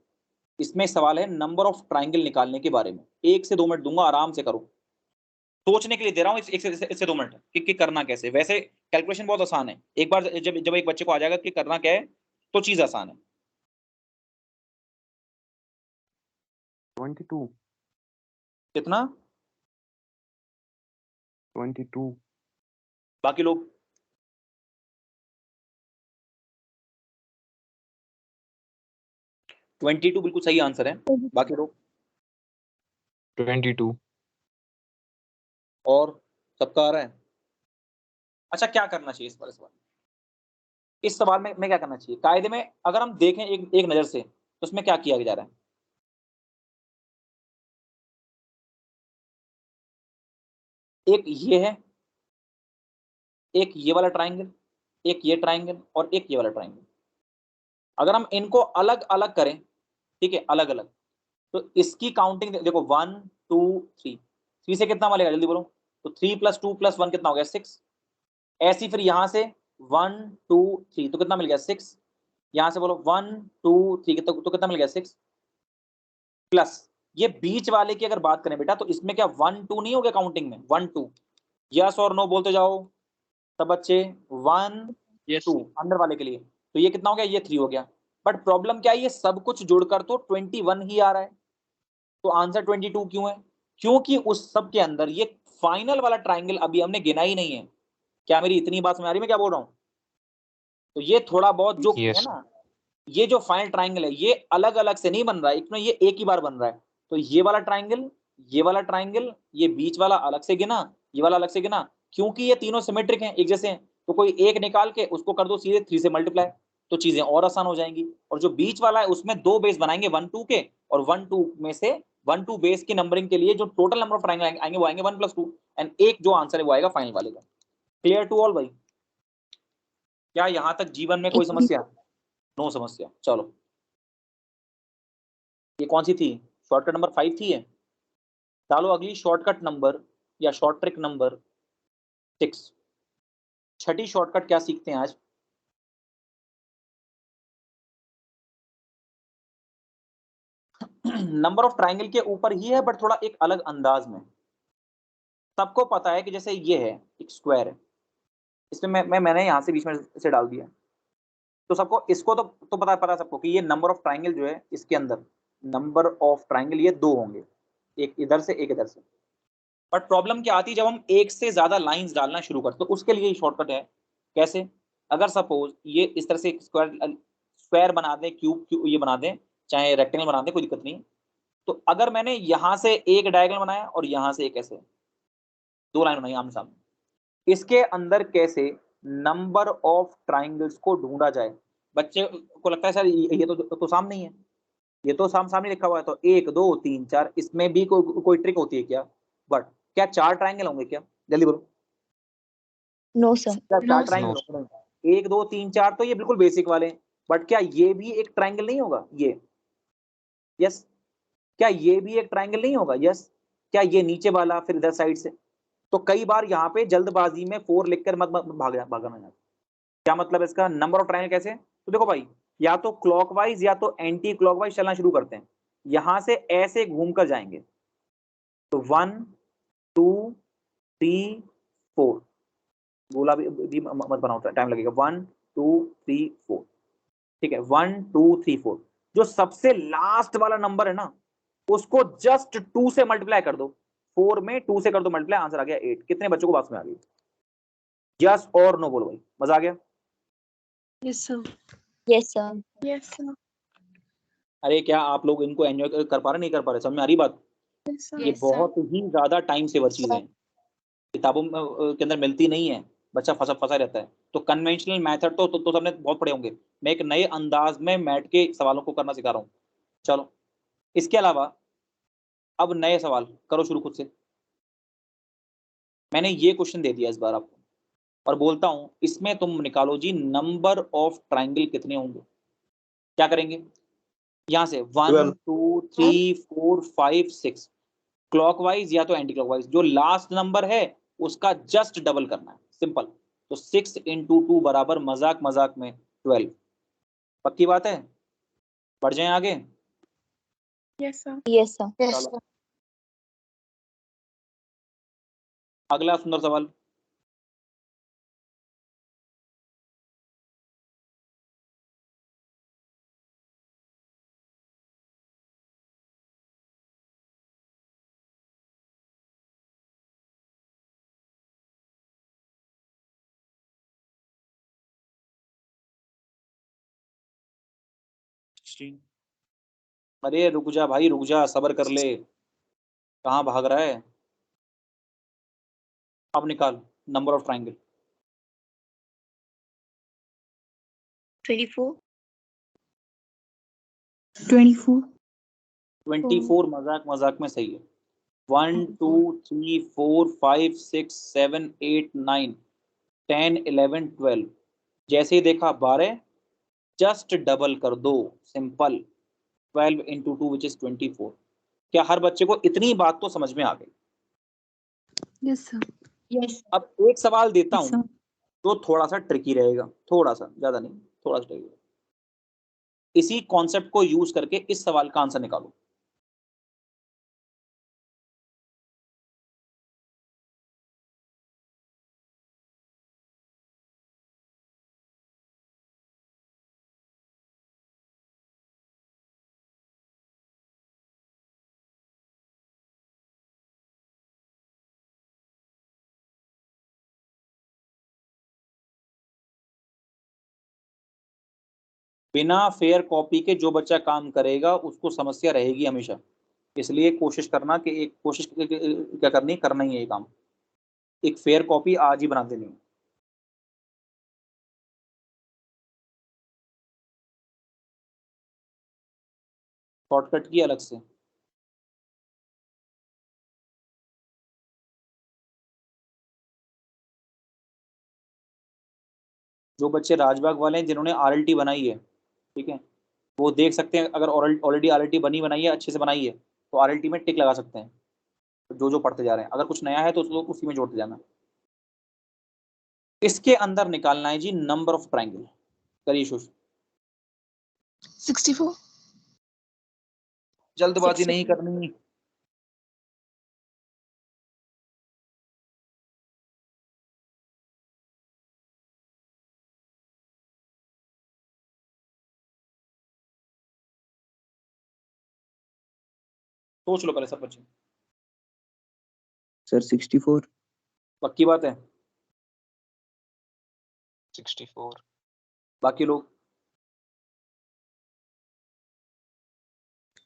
इसमें सवाल है नंबर ऑफ ट्राइंगल निकालने के बारे में। 1 से 2 मिनट दूंगा, आराम से करो। सोचने के लिए दे रहा हूँ इससे 2 मिनट कि करना कैसे। वैसे कैलकुलेशन बहुत आसान है, एक बार जब जब एक बच्चे को आ जाएगा कि करना क्या है तो चीज आसान है। 22. कितना? 22. बाकी लोग? ट्वेंटी टू बिल्कुल सही आंसर है। बाकी लोग? 22. और सबका आ रहा है? अच्छा क्या करना चाहिए इस बार? इस सवाल में क्या करना चाहिए? कायदे में अगर हम देखें एक नजर से तो उसमें क्या किया जा रहा है? एक ये है, एक ये वाला ट्राइंगल, एक ये ट्राइंगल और एक ये वाला ट्राइंगल। अगर हम इनको अलग अलग करें, ठीक है, अलग अलग, तो इसकी काउंटिंग देखो 1 2 3। 3 से कितना मिलेगा जल्दी बोलो? तो 3 + 2 + 1 कितना हो गया? 6। ऐसी फिर यहां से 1 2 3 तो कितना मिल गया 6। यहां से बोलो 1 2 3 तो कितना मिल गया 6 प्लस ये बीच वाले की अगर बात करें बेटा तो इसमें क्या 1 2 नहीं हो गया काउंटिंग में 1 2 यस और नो बोलते जाओ सब बच्चे 1 Yes. 2 अंदर वाले के लिए तो ये कितना हो गया ये 3 हो गया। बट प्रॉब्लम क्या है ये सब कुछ जुड़कर तो 21 ही आ रहा है तो आंसर 22 क्यों है क्योंकि उस सब के अंदर ये फाइनल वाला ट्राइंगल अभी हमने गिना ही नहीं है। क्या मेरी इतनी बात समझ आ रही है मैं क्या बोल रहा हूँ। तो ये थोड़ा बहुत जो है ना ये जो फाइनल ट्राइंगल है ये अलग अलग से नहीं बन रहा है इसमें ये एक ही बार बन रहा है। तो ये वाला ट्राइंगल ये बीच वाला अलग से गिना ये वाला अलग से गिना क्योंकि ये तीनों सिमेट्रिक हैं एक जैसे हैं तो कोई एक निकाल के उसको कर दो सीधे 3 से मल्टीप्लाई तो चीजें और आसान हो जाएंगी। और जो बीच वाला है उसमें 2 बेस बनाएंगे 1 2 के और 1 2 में से 1 2 बेस की नंबरिंग के लिए जो टोटल नंबर ऑफ ट्राइंगल आएंगे वो आएंगे 1 + 2 एंड एक जो आंसर है वो आएगा फाइनल वाले का। क्लियर टू ऑल भाई। क्या यहां तक जीवन में कोई समस्या नो समस्या। चलो ये कौन सी थी शॉर्टकट नंबर 5 थी है। डालो अगली शॉर्टकट नंबर या शॉर्ट ट्रिक नंबर 6। छठी शॉर्टकट क्या सीखते हैं आज। नंबर ऑफ ट्राइंगल के ऊपर ही है बट थोड़ा एक अलग अंदाज में। सबको पता है कि जैसे ये है एक स्क्वायर है इसमें मैंने यहां से बीच में से डाल दिया तो सबको इसको तो पता सबको कि ये नंबर ऑफ ट्राइंगल जो है इसके अंदर नंबर ऑफ ट्राइंगल ये 2 होंगे एक इधर से एक इधर से। बट प्रॉब्लम क्या आती है जब हम एक से ज्यादा लाइंस डालना शुरू करते तो उसके लिए शॉर्टकट है। कैसे अगर सपोज ये इस तरह से स्क्वायर बना दें क्यूब ये बना दें चाहे रेक्टेंगल बना दें कोई दिक्कत नहीं। तो अगर मैंने यहां से एक डायगोनल बनाया और यहां से एक ऐसे 2 लाइन बनाई आमने सामने इसके अंदर कैसे नंबर ऑफ ट्राइंगल्स को ढूंढा जाए। बच्चे को लगता है सर ये तो सामने ही है ये तो सामने लिखा हुआ है तो 1 2 3 4 इसमें भी कोई ट्रिक होती है क्या। बट क्या 4 ट्राइंगल होंगे क्या जल्दी बोलो। No sir. क्या 4 No, ट्राइंगल होंगे 1 2 3 4 तो ये बिल्कुल बेसिक वाले हैं। बट क्या ये भी एक ट्राइंगल नहीं होगा ये यस। क्या ये भी एक ट्राइंगल नहीं होगा यस। क्या ये नीचे वाला फिर इधर साइड से तो कई बार यहाँ पे जल्दबाजी में 4 लिखकर मत भागना जाता। क्या मतलब है इसका नंबर ऑफ ट्राइंगल कैसे तो देखो भाई या तो क्लॉकवाइज या तो एंटी क्लॉकवाइज चलना शुरू करते हैं यहां से ऐसे घूमकर जाएंगे तो 1 2 3 4 गोला भी मत बनाओ टाइम लगेगा 1 2 3 4 ठीक है 1 2 3 4 जो सबसे लास्ट वाला नंबर है ना उसको जस्ट 2 से मल्टीप्लाई कर दो 4 में 2 से कर दो मल्टीप्लाई आंसर आ गया 8। कितने बच्चों को बात में आ गई यस और नो बोलो भाई मजा आ गया। Yes, sir. Yes sir. Yes, sir. अरे क्या आप लोग इनको एंजॉय कर पा रहे नहीं कर पा रहे समझ में आ रही बात। Yes, sir. ये बहुत ही ज्यादा टाइम सेवर चीजें हैं किताबों के अंदर मिलती नहीं है बच्चा फंसा रहता है। तो कन्वेंशनल मेथड तो सबने बहुत पढ़े होंगे मैं एक नए अंदाज में मैथ के सवालों को करना सिखा रहा हूँ। चलो इसके अलावा अब नए सवाल करो शुरू खुद से। मैंने ये क्वेश्चन दे दिया इस बार आपको और बोलता हूं इसमें तुम निकालो जी नंबर ऑफ ट्राइंगल कितने होंगे। क्या करेंगे यहां से 1 2 3 4 5 6 क्लॉकवाइज या तो एंटी क्लॉकवाइज जो लास्ट नंबर है उसका जस्ट डबल करना है सिंपल। तो 6 × 2 बराबर मजाक में 12। पक्की बात है बढ़ जाए आगे। Yes, sir. Yes sir. चलो अगला सुंदर सवाल अरे रुक जा भाई रुक जा सब्र कर ले कहाँ भाग रहा है। अब निकाल नंबर ऑफ ट्राइंगल 24 24. 24 मजाक में सही है। 1 2 3 4 5 6 7 8 9 10 11 12 जैसे ही देखा 12 जस्ट डबल कर दो सिंपल 12 × 2 विच इज 24। क्या हर बच्चे को इतनी बात तो समझ में आ गई। Yes, sir. यस अब एक सवाल देता Yes, हूं sir. तो थोड़ा सा ट्रिकी रहेगा, थोड़ा सा, ज्यादा नहीं, थोड़ा सा ट्रिकी। इसी कॉन्सेप्ट को यूज करके इस सवाल का आंसर निकालो। बिना फेयर कॉपी के जो बच्चा काम करेगा उसको समस्या रहेगी हमेशा। इसलिए कोशिश करना कि एक कोशिश क्या करना ही है ये काम। एक फेयर कॉपी आज ही बना देनी है। शॉर्टकट की अलग से। जो बच्चे राजबाग वाले हैं जिन्होंने आरएलटी बनाई है, ठीक है, वो देख सकते हैं। अगर ऑलरेडी आरएलटी बनाई है, अच्छे से बनाई है, तो आरएलटी में टिक लगा सकते हैं। तो जो जो पढ़ते जा रहे हैं, अगर कुछ नया है तो उसको उसी में जोड़ते जाना। इसके अंदर निकालना है जी नंबर ऑफ ट्राइंगल। करिए शुरू। 64. जल्दबाजी नहीं करनी। सोच लो पहले सब बच्चे। सर 64. पक्की बात है? 64. बाकी लोग?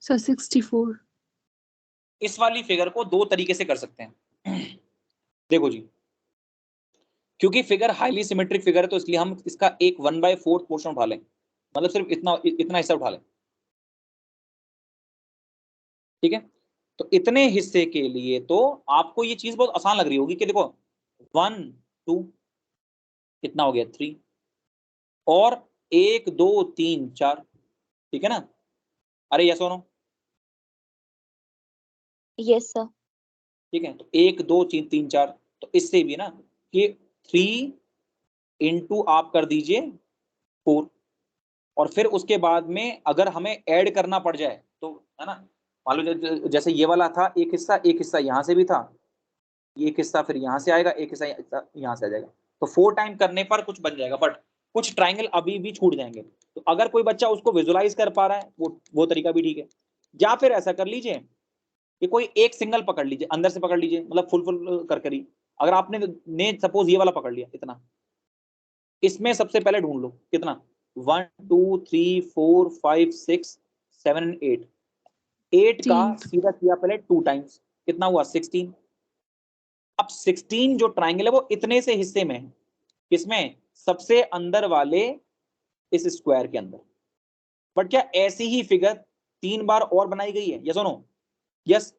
Sir, 64. इस वाली फिगर को दो तरीके से कर सकते हैं। देखो जी, क्योंकि फिगर हाईली सिमेट्रिक फिगर है तो इसलिए हम इसका एक 1/4 पोर्शन उठा लें, मतलब सिर्फ इतना हिस्सा उठा लें, ठीक है। तो इतने हिस्से के लिए तो आपको ये चीज बहुत आसान लग रही होगी कि देखो 1 2 कितना हो गया 3 और 1 2 3 4, ठीक है ना? अरे यस और नो? Yes, sir. ठीक है, तो 1 2 3 4, तो इससे भी ना कि 3 इंटू आप कर दीजिए 4, और फिर उसके बाद में अगर हमें ऐड करना पड़ जाए तो, है ना, मान लो जैसे ये वाला था एक हिस्सा यहाँ से भी था, ये एक हिस्सा फिर यहाँ से आएगा, एक हिस्सा यहाँ से आ जाएगा, तो 4 टाइम करने पर कुछ बन जाएगा, बट कुछ ट्राइंगल अभी भी छूट जाएंगे। तो अगर कोई बच्चा उसको विजुलाइज कर पा रहा है वो तरीका भी ठीक है। या फिर ऐसा कर लीजिए कि कोई एक सिंगल पकड़ लीजिए, अंदर से पकड़ लीजिए, मतलब फुल कर करी। अगर आपने ने सपोज ये वाला पकड़ लिया इतना, इसमें सबसे पहले ढूंढ लो कितना, 1 2 3 4 5 6 7 8, 8 का सीधा किया पहले 2 टाइम्स, कितना हुआ 16। अब 16 जो ट्राइंगल है वो इतने से हिस्से में है, किसमें, सबसे अंदर वाले इस स्क्वायर के अंदर। बट क्या ऐसी ही फिगर 3 बार और बनाई गई है, यस और नो? यस।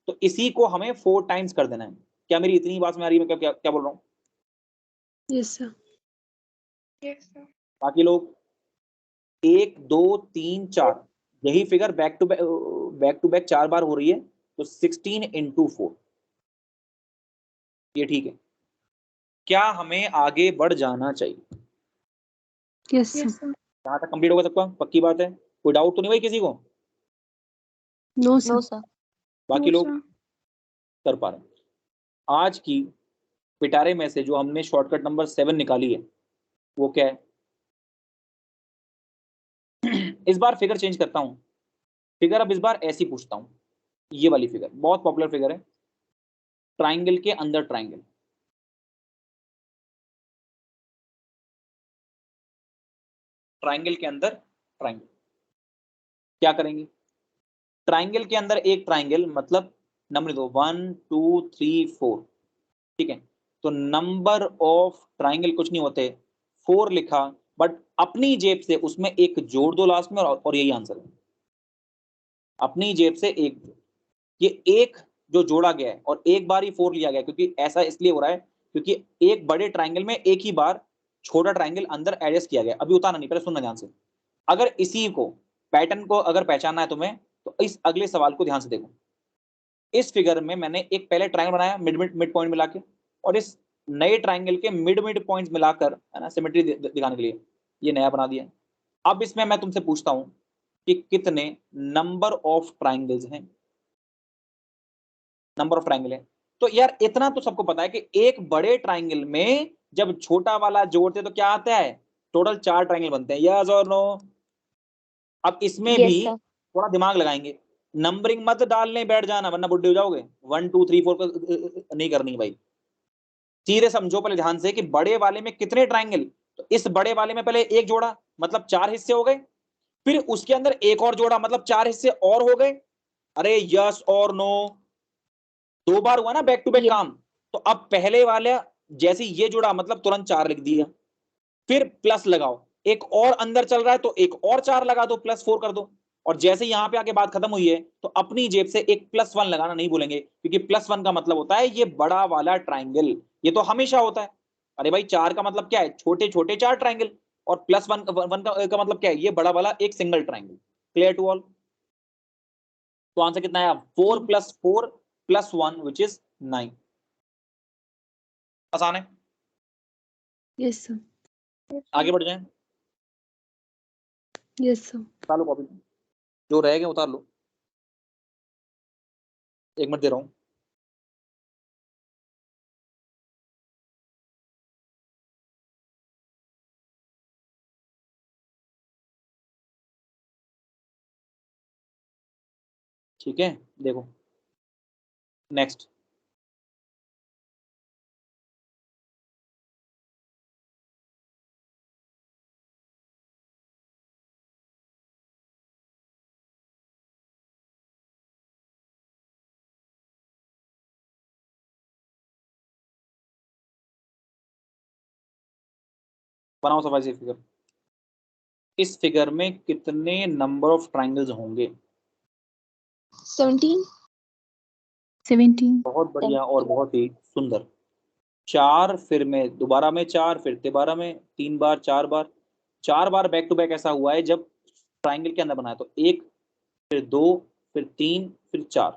तो इसी को हमें 4 टाइम्स कर देना है। क्या मेरी इतनी बात में आ रही है? मैं क्या बोल रहा हूँ? Yes, sir. Yes, sir. बाकी लोग? 1 2 3 4, यही फिगर बैक टू बैक 4 बार हो रही है, तो 16 इंटू 4, ये ठीक है। क्या हमें आगे बढ़ जाना चाहिए? Yes, sir. यहाँ तक कंप्लीट होगा सबका? पक्की बात है? कोई डाउट तो नहीं भाई किसी को? No, sir. No, sir. बाकी No, लोग sir. कर पा रहे हैं? आज की पिटारे में से जो हमने शॉर्टकट नंबर 7 निकाली है वो क्या है? इस बार फिगर चेंज करता हूं। फिगर अब इस बार ऐसी पूछता हूं। ये वाली फिगर बहुत पॉपुलर फिगर है, ट्राइंगल के अंदर ट्राइंगल। ट्राइंगल के अंदर ट्राइंगल क्या करेंगे? ट्राइंगल के अंदर एक ट्राइंगल, मतलब नंबर दो 1 2 3 4, ठीक है। तो नंबर ऑफ ट्राइंगल कुछ नहीं होते, 4 लिखा, बट अपनी जेब से उसमें एक जोड़ दो लास्ट में, और यही आंसर है। अपनी जेब से एक, ये एक जो जोड़ा गया है और एक बार ही 4 लिया गया, क्योंकि ऐसा इसलिए हो रहा है क्योंकि एक बड़े ट्राइंगल में एक ही बार छोटा ट्राइंगल अंदर एडजस्ट किया गया। अभी उतारना नहीं, पहले सुनना ध्यान से। अगर इसी को पैटर्न को अगर पहचानना है तुम्हें, तो इस अगले सवाल को ध्यान से देखो। इस फिगर में मैंने एक पहले ट्राइंगल बनाया मिड पॉइंट मिला के, और इस नए ट्राइंगल के मिड पॉइंट्स मिलाकर, है ना, सिमेट्री दिखाने के लिए ये नया बना दिया। अब इसमें मैं तुमसे पूछता हूं कि कितने नंबर ऑफ ट्राइंगल्स हैं, नंबर ऑफ ट्राइंगल है। तो यार इतना तो सबको पता है कि एक बड़े ट्राइंगल में जब छोटा वाला जोड़ते तो क्या आता है, टोटल 4 ट्राइंगल बनते हैं, यस और नो। अब इसमें Yes, भी sir. थोड़ा दिमाग लगाएंगे, नंबरिंग मत डालने बैठ जाना वरना बुड्ढे हो जाओगे। 1 2 3 4 नहीं करनी भाई, सीधे समझो पहले ध्यान से कि बड़े वाले में कितने ट्राइंगल। तो इस बड़े वाले में पहले एक जोड़ा मतलब 4 हिस्से हो गए, फिर उसके अंदर एक और जोड़ा मतलब 4 हिस्से और हो गए। अरे यस और नो, 2 बार हुआ ना बैक टू बैक Yes. काम। तो अब पहले वाला जैसे ये जुड़ा मतलब तुरंत 4 लिख दिया, फिर प्लस लगाओ, एक और अंदर चल रहा है तो एक और 4 लगा दो, +4 कर दो। और जैसे यहां पे आके बात खत्म हुई है तो अपनी जेब से एक +1 लगाना नहीं भूलेंगे, क्योंकि +1 का मतलब होता है ये बड़ा वाला ट्राइंगल, ये तो हमेशा होता है। अरे भाई 4 का मतलब क्या है, छोटे छोटे 4 ट्राइंगल, और +1 का मतलब क्या है, ये बड़ा वाला एक single triangle. Clear to all? तो आंसर कितना है, 4 + 4 + 1 विच इज 9। आसान है, Yes, sir. आगे बढ़ जाए। Yes, sir. उतार लो कॉपी, जो रह गए उतार लो, 1 मिनट दे रहा हूं। ठीक है, देखो नेक्स्ट। बनाओ सफाई से फिगर। इस फिगर में कितने नंबर ऑफ ट्राइंगल्स होंगे? 17. 17. बहुत बढ़िया और बहुत ही सुंदर। 4 फिर में दोबारा में 4, फिर तिबारा में 3 बार, 4 बार, 4 बार बैक टू बैक ऐसा हुआ है जब ट्राइंगल के अंदर बनाया। तो 1, फिर 2, फिर 3, फिर 4।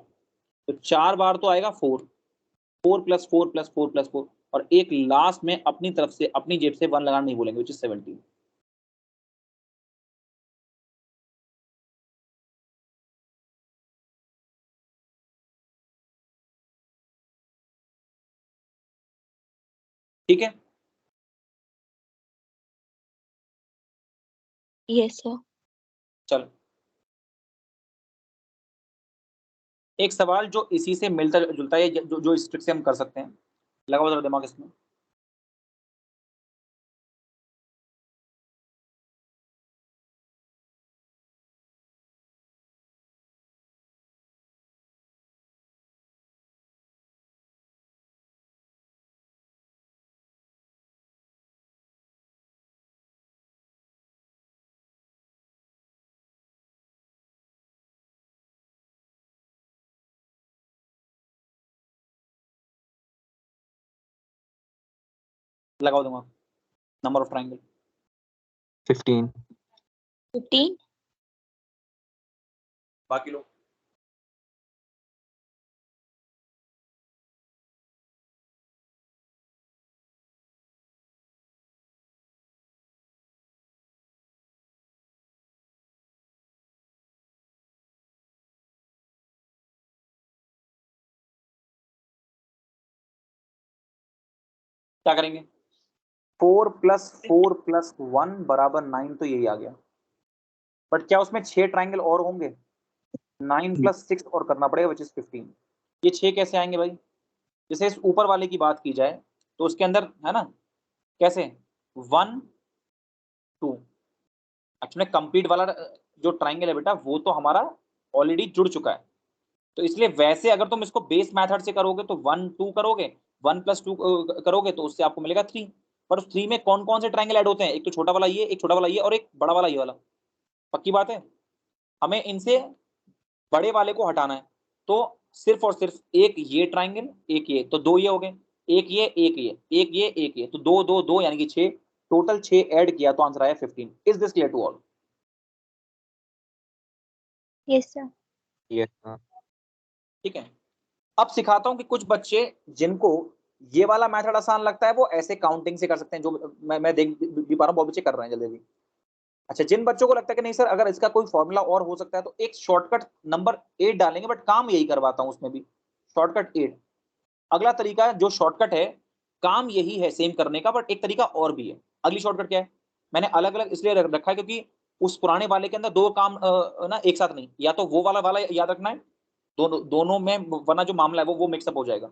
तो 4 बार तो आएगा 4, 4 + 4 + 4 + 4, और एक लास्ट में अपनी तरफ से अपनी जेब से 1 लगाना नहीं भूलेंगे, विच इज 17। ठीक है, Yes, sir. चलो एक सवाल जो इसी से मिलता जुलता है, जो इस ट्रिक से हम कर सकते हैं, लगाओ जरा दिमाग इसमें। लगाओ दिमाग, नंबर ऑफ ट्राइंगल। 15. 15. बाकी लोग क्या करेंगे, 4 + 4 + 1 = 9, तो यही आ गया। बट क्या उसमें 6 ट्राइंगल और होंगे? 9 + 6 और करना पड़ेगा, विच इज 15। ये 6 कैसे आएंगे भाई? जैसे इस ऊपर वाले की बात की जाए तो उसके अंदर है ना, कैसे 1 2, एक्चुअली कंप्लीट वाला जो ट्राइंगल है बेटा वो तो हमारा ऑलरेडी जुड़ चुका है। तो इसलिए वैसे अगर तुम इसको बेस मेथड से करोगे तो 1 2 करोगे, 1 + 2 करोगे तो उससे आपको मिलेगा 3। पर उस 3 में कौन कौन से ट्राइंगल ऐड होते हैं, एक तो छोटा वाला ये, एक छोटा वाला ये, और एक बड़ा वाला ये वाला। पक्की बात है, हमें इनसे बड़े वाले को हटाना है। तो सिर्फ और सिर्फ एक ये ट्राइंगल, एक ये, तो 2 ये हो गए, एक ये, एक ये, एक ये, एक ये, तो 2 2 2 यानी कि 6, टोटल 6 ऐड किया तो आंसर आया 15। Is this clear to all? Yes, sir. Yes, sir. ठीक है, अब सिखाता हूं कि कुछ बच्चे जिनको ये वाला मेथड आसान लगता है, वो ऐसे काउंटिंग से कर सकते हैं, जो मैं देख भी पा रहा हूँ, बहुत बच्चे कर रहे हैं जल्दी जल्दी। अच्छा, जिन बच्चों को लगता है कि नहीं सर अगर इसका कोई फॉर्मूला और हो सकता है, तो एक शॉर्टकट नंबर 8 डालेंगे, बट काम यही करवाता हूं उसमें भी, शॉर्टकट 8। अगला तरीका जो शॉर्टकट है, काम यही है सेम करने का, बट एक तरीका और भी है। अगली शॉर्टकट क्या है, मैंने अलग अलग इसलिए रखा है क्योंकि उस पुराने वाले के अंदर दो काम ना एक साथ नहीं, या तो वो वाला याद रखना है, दोनों में, वरना जो मामला है वो मिक्सअप हो जाएगा।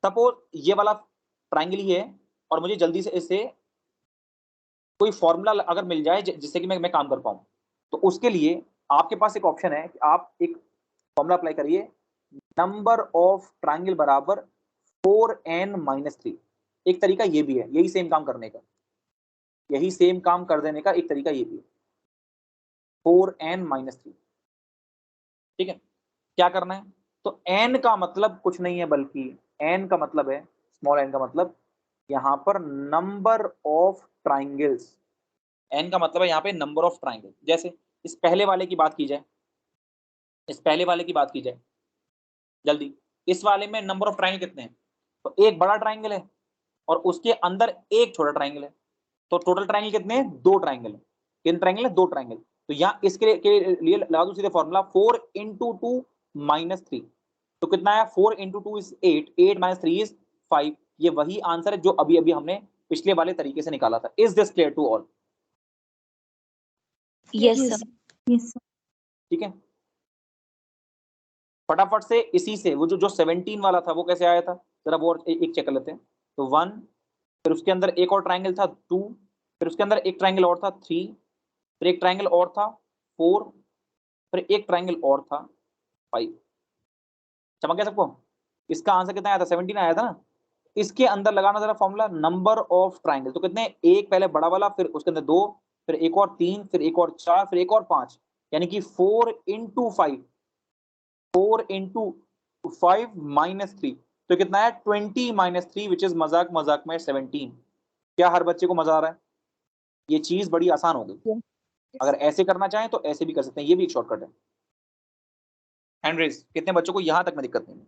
सपोज ये वाला ट्राइंगल ही है, और मुझे जल्दी से इससे कोई फॉर्मूला अगर मिल जाए जिससे कि मैं काम कर पाऊं, तो उसके लिए आपके पास एक ऑप्शन है कि आप एक फॉर्मूला अप्लाई करिए, नंबर ऑफ ट्राइंगल बराबर 4n-3। एक तरीका ये भी है, यही सेम काम करने का, यही सेम काम कर देने का एक तरीका ये भी है, 4n-3। ठीक है, क्या करना है, तो n का मतलब कुछ नहीं है, बल्कि n का मतलब है, स्मॉल n का मतलब यहां पर नंबर ऑफ ट्राइंगल्स, n का मतलब है यहाँ पे नंबर ऑफ ट्राइंगल। जैसे इस पहले वाले की बात की जाए, इस पहले वाले की बात की जाए जल्दी, इस वाले में नंबर ऑफ ट्राइंगल कितने हैं, तो एक बड़ा ट्राइंगल है और उसके अंदर एक छोटा ट्राइंगल है, तो टोटल ट्राइंगल कितने हैं, 2 ट्राइंगल है। कितने ट्राइंगल है, 2 ट्राइंगल। तो यहाँ इसके के लिए लगा दो सीधे फॉर्मूला 4 × 2 - 3, तो कितना है, 4 × 2 इज 8, 8 - 3 इज 5। ये वही आंसर है जो अभी अभी हमने पिछले वाले तरीके से निकाला था। Is this clear to all? Yes, Yes, sir. yes, sir. ठीक है, फटाफट से इसी से वो जो 17 वाला था वो कैसे आया था, जरा वो एक चेक कर लेते हैं। तो 1, फिर उसके अंदर एक और ट्राइंगल था 2, फिर उसके अंदर एक ट्राइंगल और था 3, फिर एक ट्राइंगल और था 4, फिर एक ट्राइंगल और था 5। चमक गया सबको? इसका आंसर कितना आया था, 17 आया था ना। इसके अंदर लगाना जरा फॉर्मूला नंबर ऑफ ट्राइंगल, तो कितने, एक पहले बड़ा वाला, फिर उसके अंदर 2, फिर एक और 3, फिर एक और 4, फिर एक और 5, यानी कि 4 × 5, 4 × 5 - 3, तो कितना है, 20 - 3, विच इज मजाक मजाक में 17। क्या हर बच्चे को मजा आ रहा है? ये चीज बड़ी आसान हो गई। अगर ऐसे करना चाहें तो ऐसे भी कर सकते हैं, ये भी एक शॉर्टकट है। हैंड रेज, कितने बच्चों को यहां तक में दिक्कत नहीं है?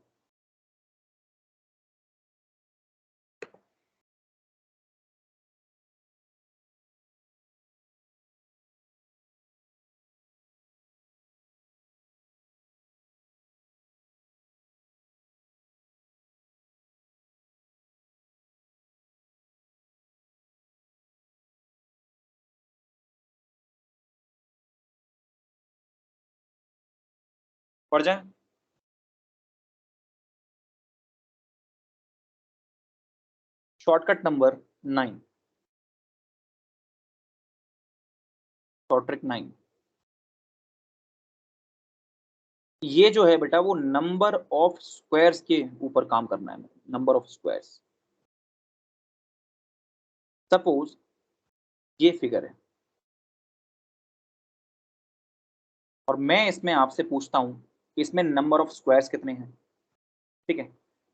पढ़ जाए। शॉर्टकट नंबर 9, शॉर्टकट 9, ये जो है बेटा वो नंबर ऑफ स्क्वायर्स के ऊपर काम करना है, नंबर ऑफ स्क्वायर्स। सपोज ये फिगर है और मैं इसमें आपसे पूछता हूं कि इसमें नंबर ऑफ स्क्वायर्स कितने हैं। ठीक है,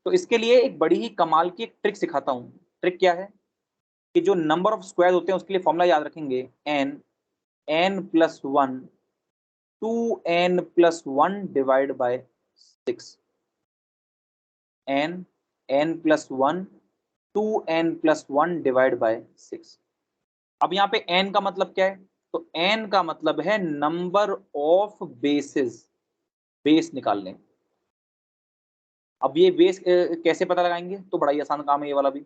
तो इसके लिए एक बड़ी ही कमाल की एक ट्रिक सिखाता हूं। ट्रिक क्या है कि जो नंबर ऑफ स्क्वायर होते हैं उसके लिए फॉर्मूला याद रखेंगे, n+1 2n+1 divide by 6, n+1 2n+1 divide by 6। अब यहाँ पे n का मतलब क्या है, तो n का मतलब है नंबर ऑफ बेसिस, बेस निकालने। अब ये बेस कैसे पता लगाएंगे, तो बड़ा ही आसान काम है ये वाला भी।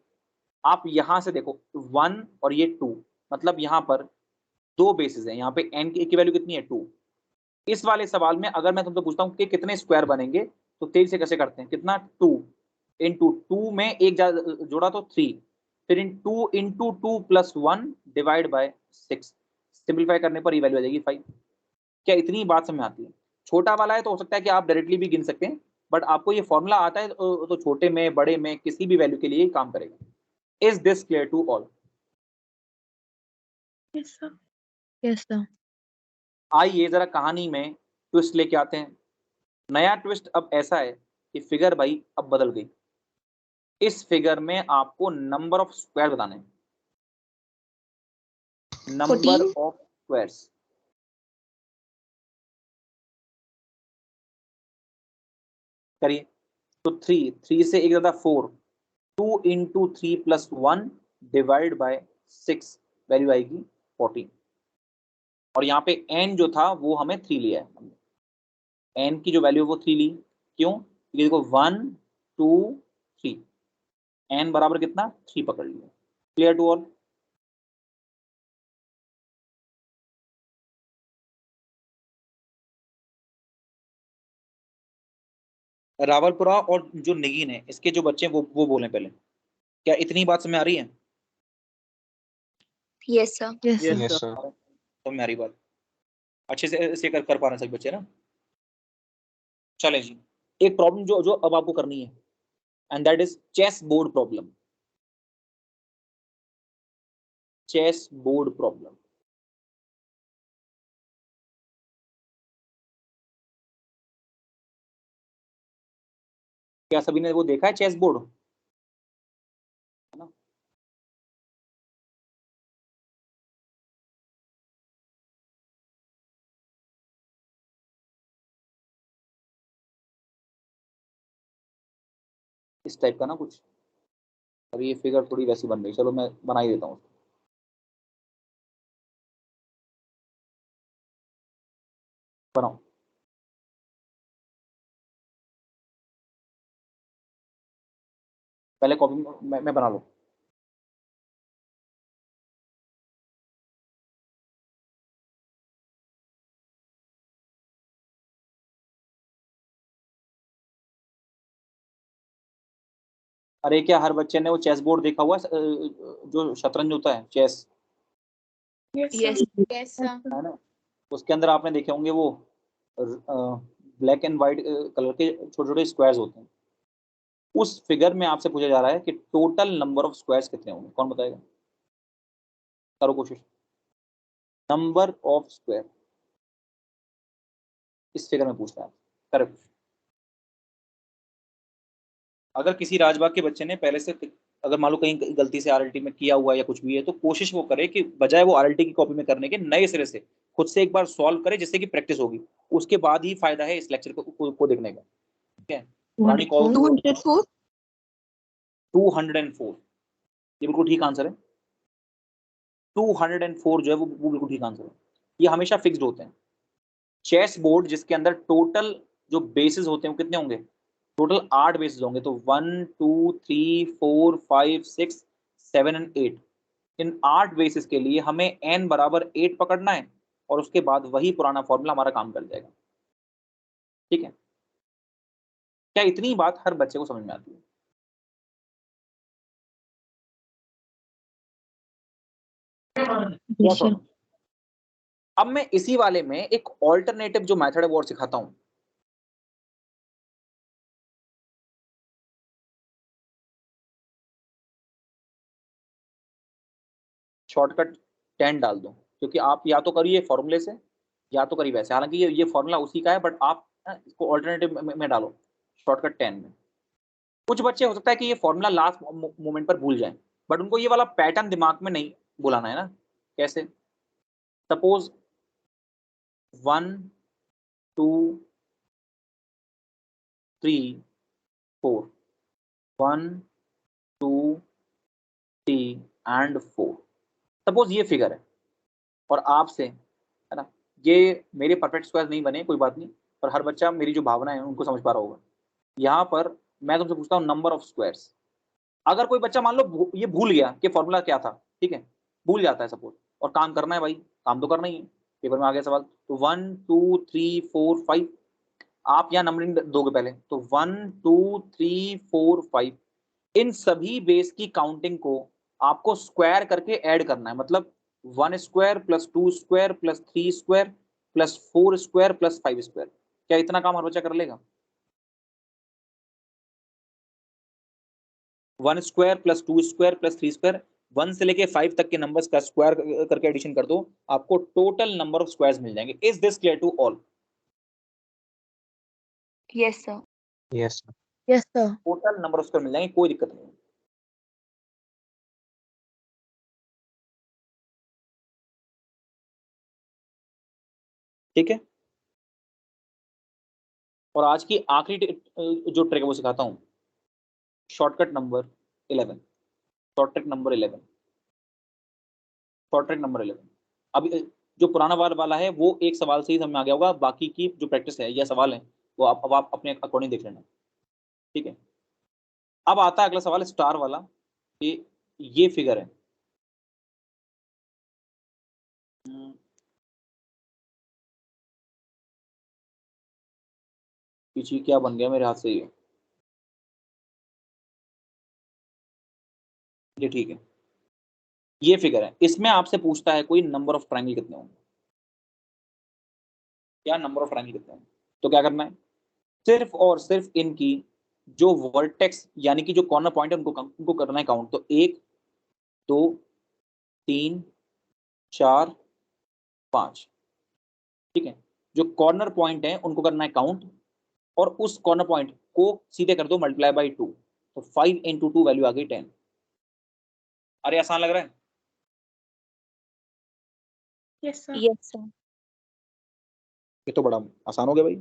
आप यहां से देखो 1 और ये 2, मतलब यहाँ पर 2 बेसिस है, यहाँ पे n की वैल्यू कितनी है, 2। इस वाले सवाल में अगर मैं तुमसे पूछता हूँ कि कितने स्क्वायर बनेंगे, तो तेज से कैसे करते हैं, कितना, 2 × 2 में एक जोड़ा तो 3, फिर 2 × 2 + 1 डिवाइड बाय 6, सिंपलीफाई करने पर ये वैल्यू आ जाएगी 5। क्या इतनी बात समझ आती है? छोटा वाला है तो हो सकता है कि आप डायरेक्टली भी गिन सकते हैं, बट आपको ये फॉर्मूला आता है तो छोटे में बड़े में किसी भी वैल्यू के लिए काम करेगा। Is this clear to all? Yes, sir. Yes, sir. आइए जरा कहानी में ट्विस्ट लेके आते हैं। नया ट्विस्ट अब ऐसा है कि फिगर भाई अब बदल गई। इस फिगर में आपको नंबर ऑफ स्क्वायर बताने हैं, नंबर 14. Of squares. करिए, तो 3 से एक ज्यादा 4, 2 into 3 plus 1 divide by 6, value आएगी 14। और यहाँ पे n जो था वो हमें 3 लिया है, n की जो वैल्यू है वो 3 ली। क्यों? क्योंकि देखो 1 2 3, n बराबर कितना 3 पकड़ लिया। Clear to all? रावलपुरा और जो निगीन है इसके जो बच्चे हैं वो बोलें पहले। क्या इतनी बात समझ आ रही है? Yes, sir. Yes, sir. Yes, sir. समझ आ रही बात? अच्छे से इसे कर पा रहे हैं सभी बच्चे ना? चलें जी, एक प्रॉब्लम जो जो अब आपको करनी है, and that is chess board problem. Chess board problem. क्या सभी ने वो देखा है चेस बोर्ड? है ना? इस टाइप का ना कुछ। अभी ये फिगर थोड़ी वैसी बन रही, चलो मैं बना ही देता हूँ। बनाओ पहले कॉपी मैं बना लूँ। अरे क्या हर बच्चे ने वो चेस बोर्ड देखा हुआ है, जो शतरंज होता है चेस, Yes, yes, sir. है ना? उसके अंदर आपने देखे होंगे वो ब्लैक एंड व्हाइट कलर के छोटे छोटे स्क्वायर्स होते हैं। उस फिगर में आपसे पूछा जा रहा है कि टोटल नंबर ऑफ स्क्वायर्स कितने होंगे, कौन बताएगा? करो कोशिश। नंबर ऑफ स्क्वायर इस फिगर में पूछ रहा है। करेक्ट। अगर किसी राजबाग के बच्चे ने पहले से, अगर मान लो कहीं गलती से आरएलटी में किया हुआ है या कुछ भी है, तो कोशिश वो करे कि बजाय वो आरएलटी की कॉपी में करने के नए सिरे से खुद से एक बार सॉल्व करे, जिससे कि प्रैक्टिस होगी। उसके बाद ही फायदा है इस लेक्चर को देखने का। ठीक है? पुरानी कॉपी 204. 204, ये बिल्कुल ठीक आंसर है। 204 जो है वो बिल्कुल ठीक आंसर है। ये हमेशा फिक्स्ड होते हैं। चेस बोर्ड जिसके अंदर टोटल जो बेसिस होते हैं वो कितने होंगे? टोटल 8 बेसिस होंगे। तो 1 2 3 4 5 6 7 एंड 8, इन 8 बेसिस के लिए हमें n बराबर 8 पकड़ना है, और उसके बाद वही पुराना फॉर्मूला हमारा काम कर जाएगा। ठीक है? क्या इतनी बात हर बच्चे को समझ में आती है? Yes, sir. अब मैं इसी वाले में एक ऑल्टरनेटिव जो मेथड है वो और सिखाता हूं। शॉर्टकट 10 डाल दो, क्योंकि आप या तो करिए फॉर्मूले से या तो करिए वैसे। हालांकि ये फॉर्मूला उसी का है, बट आप इसको ऑल्टरनेटिव में डालो शॉर्टकट 10 में। कुछ बच्चे हो सकता है कि ये फॉर्मूला लास्ट मोमेंट पर भूल जाएं, बट उनको ये वाला पैटर्न दिमाग में नहीं भुलाना है ना। कैसे? Suppose 1 2 3 4, 1 2 3 and 4। सपोज ये फिगर है और आपसे, है ना, ये मेरे परफेक्ट स्क्वायर नहीं बने, कोई बात नहीं, पर हर बच्चा मेरी जो भावना है उनको समझ पा रहा होगा। यहाँ पर मैं तुमसे पूछता हूँ नंबर ऑफ स्क्वायर्स। अगर कोई बच्चा मान लो ये भूल गया कि फॉर्मूला क्या था, ठीक है, भूल जाता है सपोज, और काम करना है भाई, काम तो करना ही है, पेपर में आ गया सवाल, तो 1 2 3 4 5, आप यहाँ नंबरिंग दोगे पहले, तो 1 2 3 4 5, इन सभी बेस की काउंटिंग को आपको स्क्वायर करके ऐड करना है। मतलब 1 square plus 2 square plus 3 square plus 4 square plus 5 square. क्या इतना काम हर बच्चा कर लेगा? 1 square plus 2 square plus 3 square, 1 से लेके 5 तक के नंबर्स का स्क्वायर करके एडिशन कर दो, आपको टोटल नंबर ऑफ स्क्वायर्स मिल जाएंगे। Is this clear to all? Yes, sir. Yes, sir. Yes, sir. Total number of square मिल जाएंगे, कोई दिक्कत नहीं। ठीक है? और आज की आखिरी जो ट्रिक है वो सिखाता हूं। Shortcut number 11, short trick number 11, short trick number 11। अब जो पुराना वाला है वो एक सवाल से ही समझ में आ गया होगा, बाकी की जो प्रैक्टिस है या सवाल है वो अब आप अपने अकॉर्डिंग देख लेना, ठीक है। अब आता है अगला सवाल स्टार वाला, ये फिगर है, पीछे क्या बन गया मेरे हाथ से, ये ठीक है, ये फिगर है। इसमें आपसे पूछता है कोई नंबर ऑफ ट्रायंगल कितने होंगे, क्या नंबर ऑफ ट्रायंगल कितने होंगे। तो क्या करना है, सिर्फ और सिर्फ इनकी जो वर्टेक्स यानी कि जो कॉर्नर पॉइंट है उनको करना है काउंट। तो 1 2 3 4 5, ठीक है। जो कॉर्नर पॉइंट है उनको करना है काउंट, और उस कॉर्नर पॉइंट को सीधे कर दो मल्टीप्लाई बाई 2, तो 5 × 2 वैल्यू आ गई 10। अरे आसान लग रहा है। Yes, sir. Yes, sir. ये तो बड़ा आसान हो गया भाई,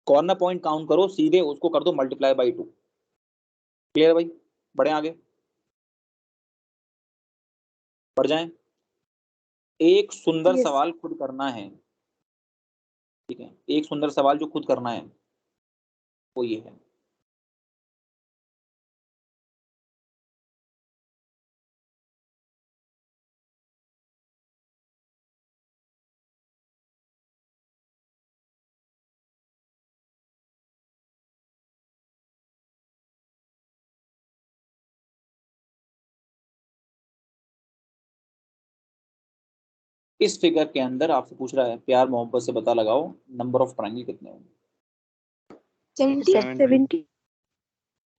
कॉर्नर पॉइंट काउंट करो, सीधे उसको कर दो मल्टीप्लाई बाई 2। क्लियर है भाई, बढ़े आगे, बढ़ जाएं। एक सुंदर Yes. सवाल खुद करना है, ठीक है। एक सुंदर सवाल जो खुद करना है वो ये है, इस फिगर के अंदर आपसे पूछ रहा है प्यार मोहब्बत से पता लगाओ नंबर ऑफ ट्रायंगल कितने होंगे। 70.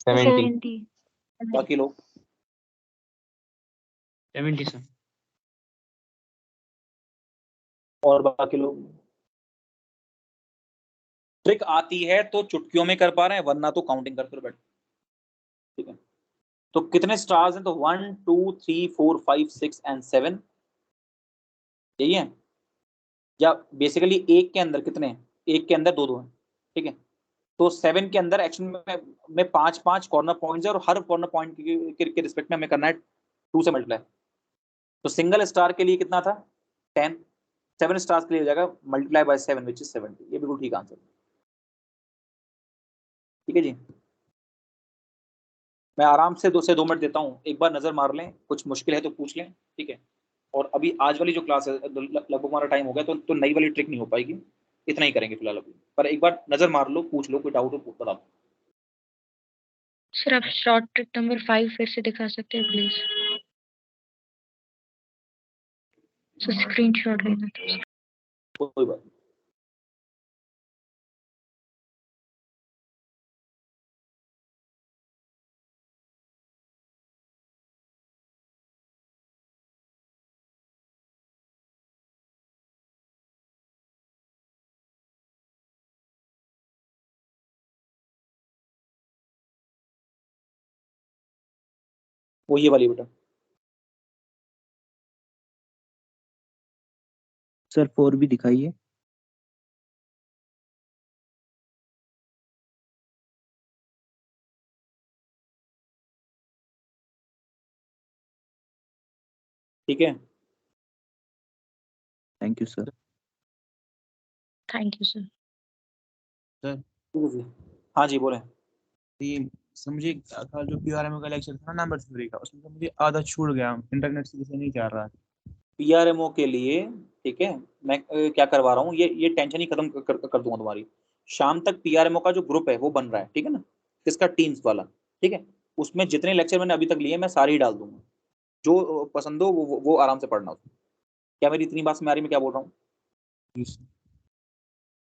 70. बाकी लोग 70 सर। और बाकी लोग ट्रिक आती है तो चुटकियों में कर पा रहे हैं, वरना तो काउंटिंग करते बैठ, ठीक है। तो कितने स्टार्स हैं, तो 1 2 3 4 5 6 एंड 7, यही है। या बेसिकली एक के अंदर कितने हैं, एक के अंदर दो दो हैं, ठीक है। तो 7 के अंदर एक्शन में 5 कॉर्नर पॉइंट्स है, और हर कॉर्नर पॉइंट के रिस्पेक्ट में हमें करना है 2 से मल्टीप्लाई। तो सिंगल स्टार के लिए कितना था 10, 7 स्टार्स के लिए हो जाएगा मल्टीप्लाई बाय 7 विच इज 70। ये बिल्कुल ठीक आंसर, ठीक है जी। मैं आराम से 2 से 2 मिनट देता हूँ, एक बार नजर मार लें, कुछ मुश्किल है तो पूछ लें, ठीक है। और अभी आज वाली जो क्लास है लगभग हमारा टाइम हो गया, तो नई वाली ट्रिक नहीं हो पाएगी, इतना ही करेंगे फिलहाल अभी। पर एक बार नजर मार लो, पूछ लो, कोई डाउट हो बता दो। सर आप शॉर्ट ट्रिक नंबर 5 फिर से दिखा सकते हैं प्लीज। सर स्क्रीनशॉट लेना था। कोई बात नहीं। वो ये वाली बेटा, सर 4 भी दिखाइए। ठीक है। Thank you sir. Thank you sir. Sir हाँ जी बोले। ये मुझे कल जो पीआरएमओ का लेक्चर था ना नंबर 3 का, उसमें तो मुझे आधा छूट गया, इंटरनेट से जैसे नहीं चल रहा। पीआरएमओ के लिए, ठीक है, मैं क्या करवा रहा हूँ, ये टेंशन ही खत्म कर दूंगा तुम्हारी। शाम तक पीआरएमओ का जो ग्रुप है वो बन रहा है, ठीक है ना, इसका टीम्स वाला, ठीक है। उसमें जितने लेक्चर मैंने अभी तक लिए मैं सारे ही डाल दूंगा, जो पसंद हो वो आराम से पढ़ना उसमें। क्या मेरी इतनी बात में आ रही, मैं क्या बोल रहा हूँ।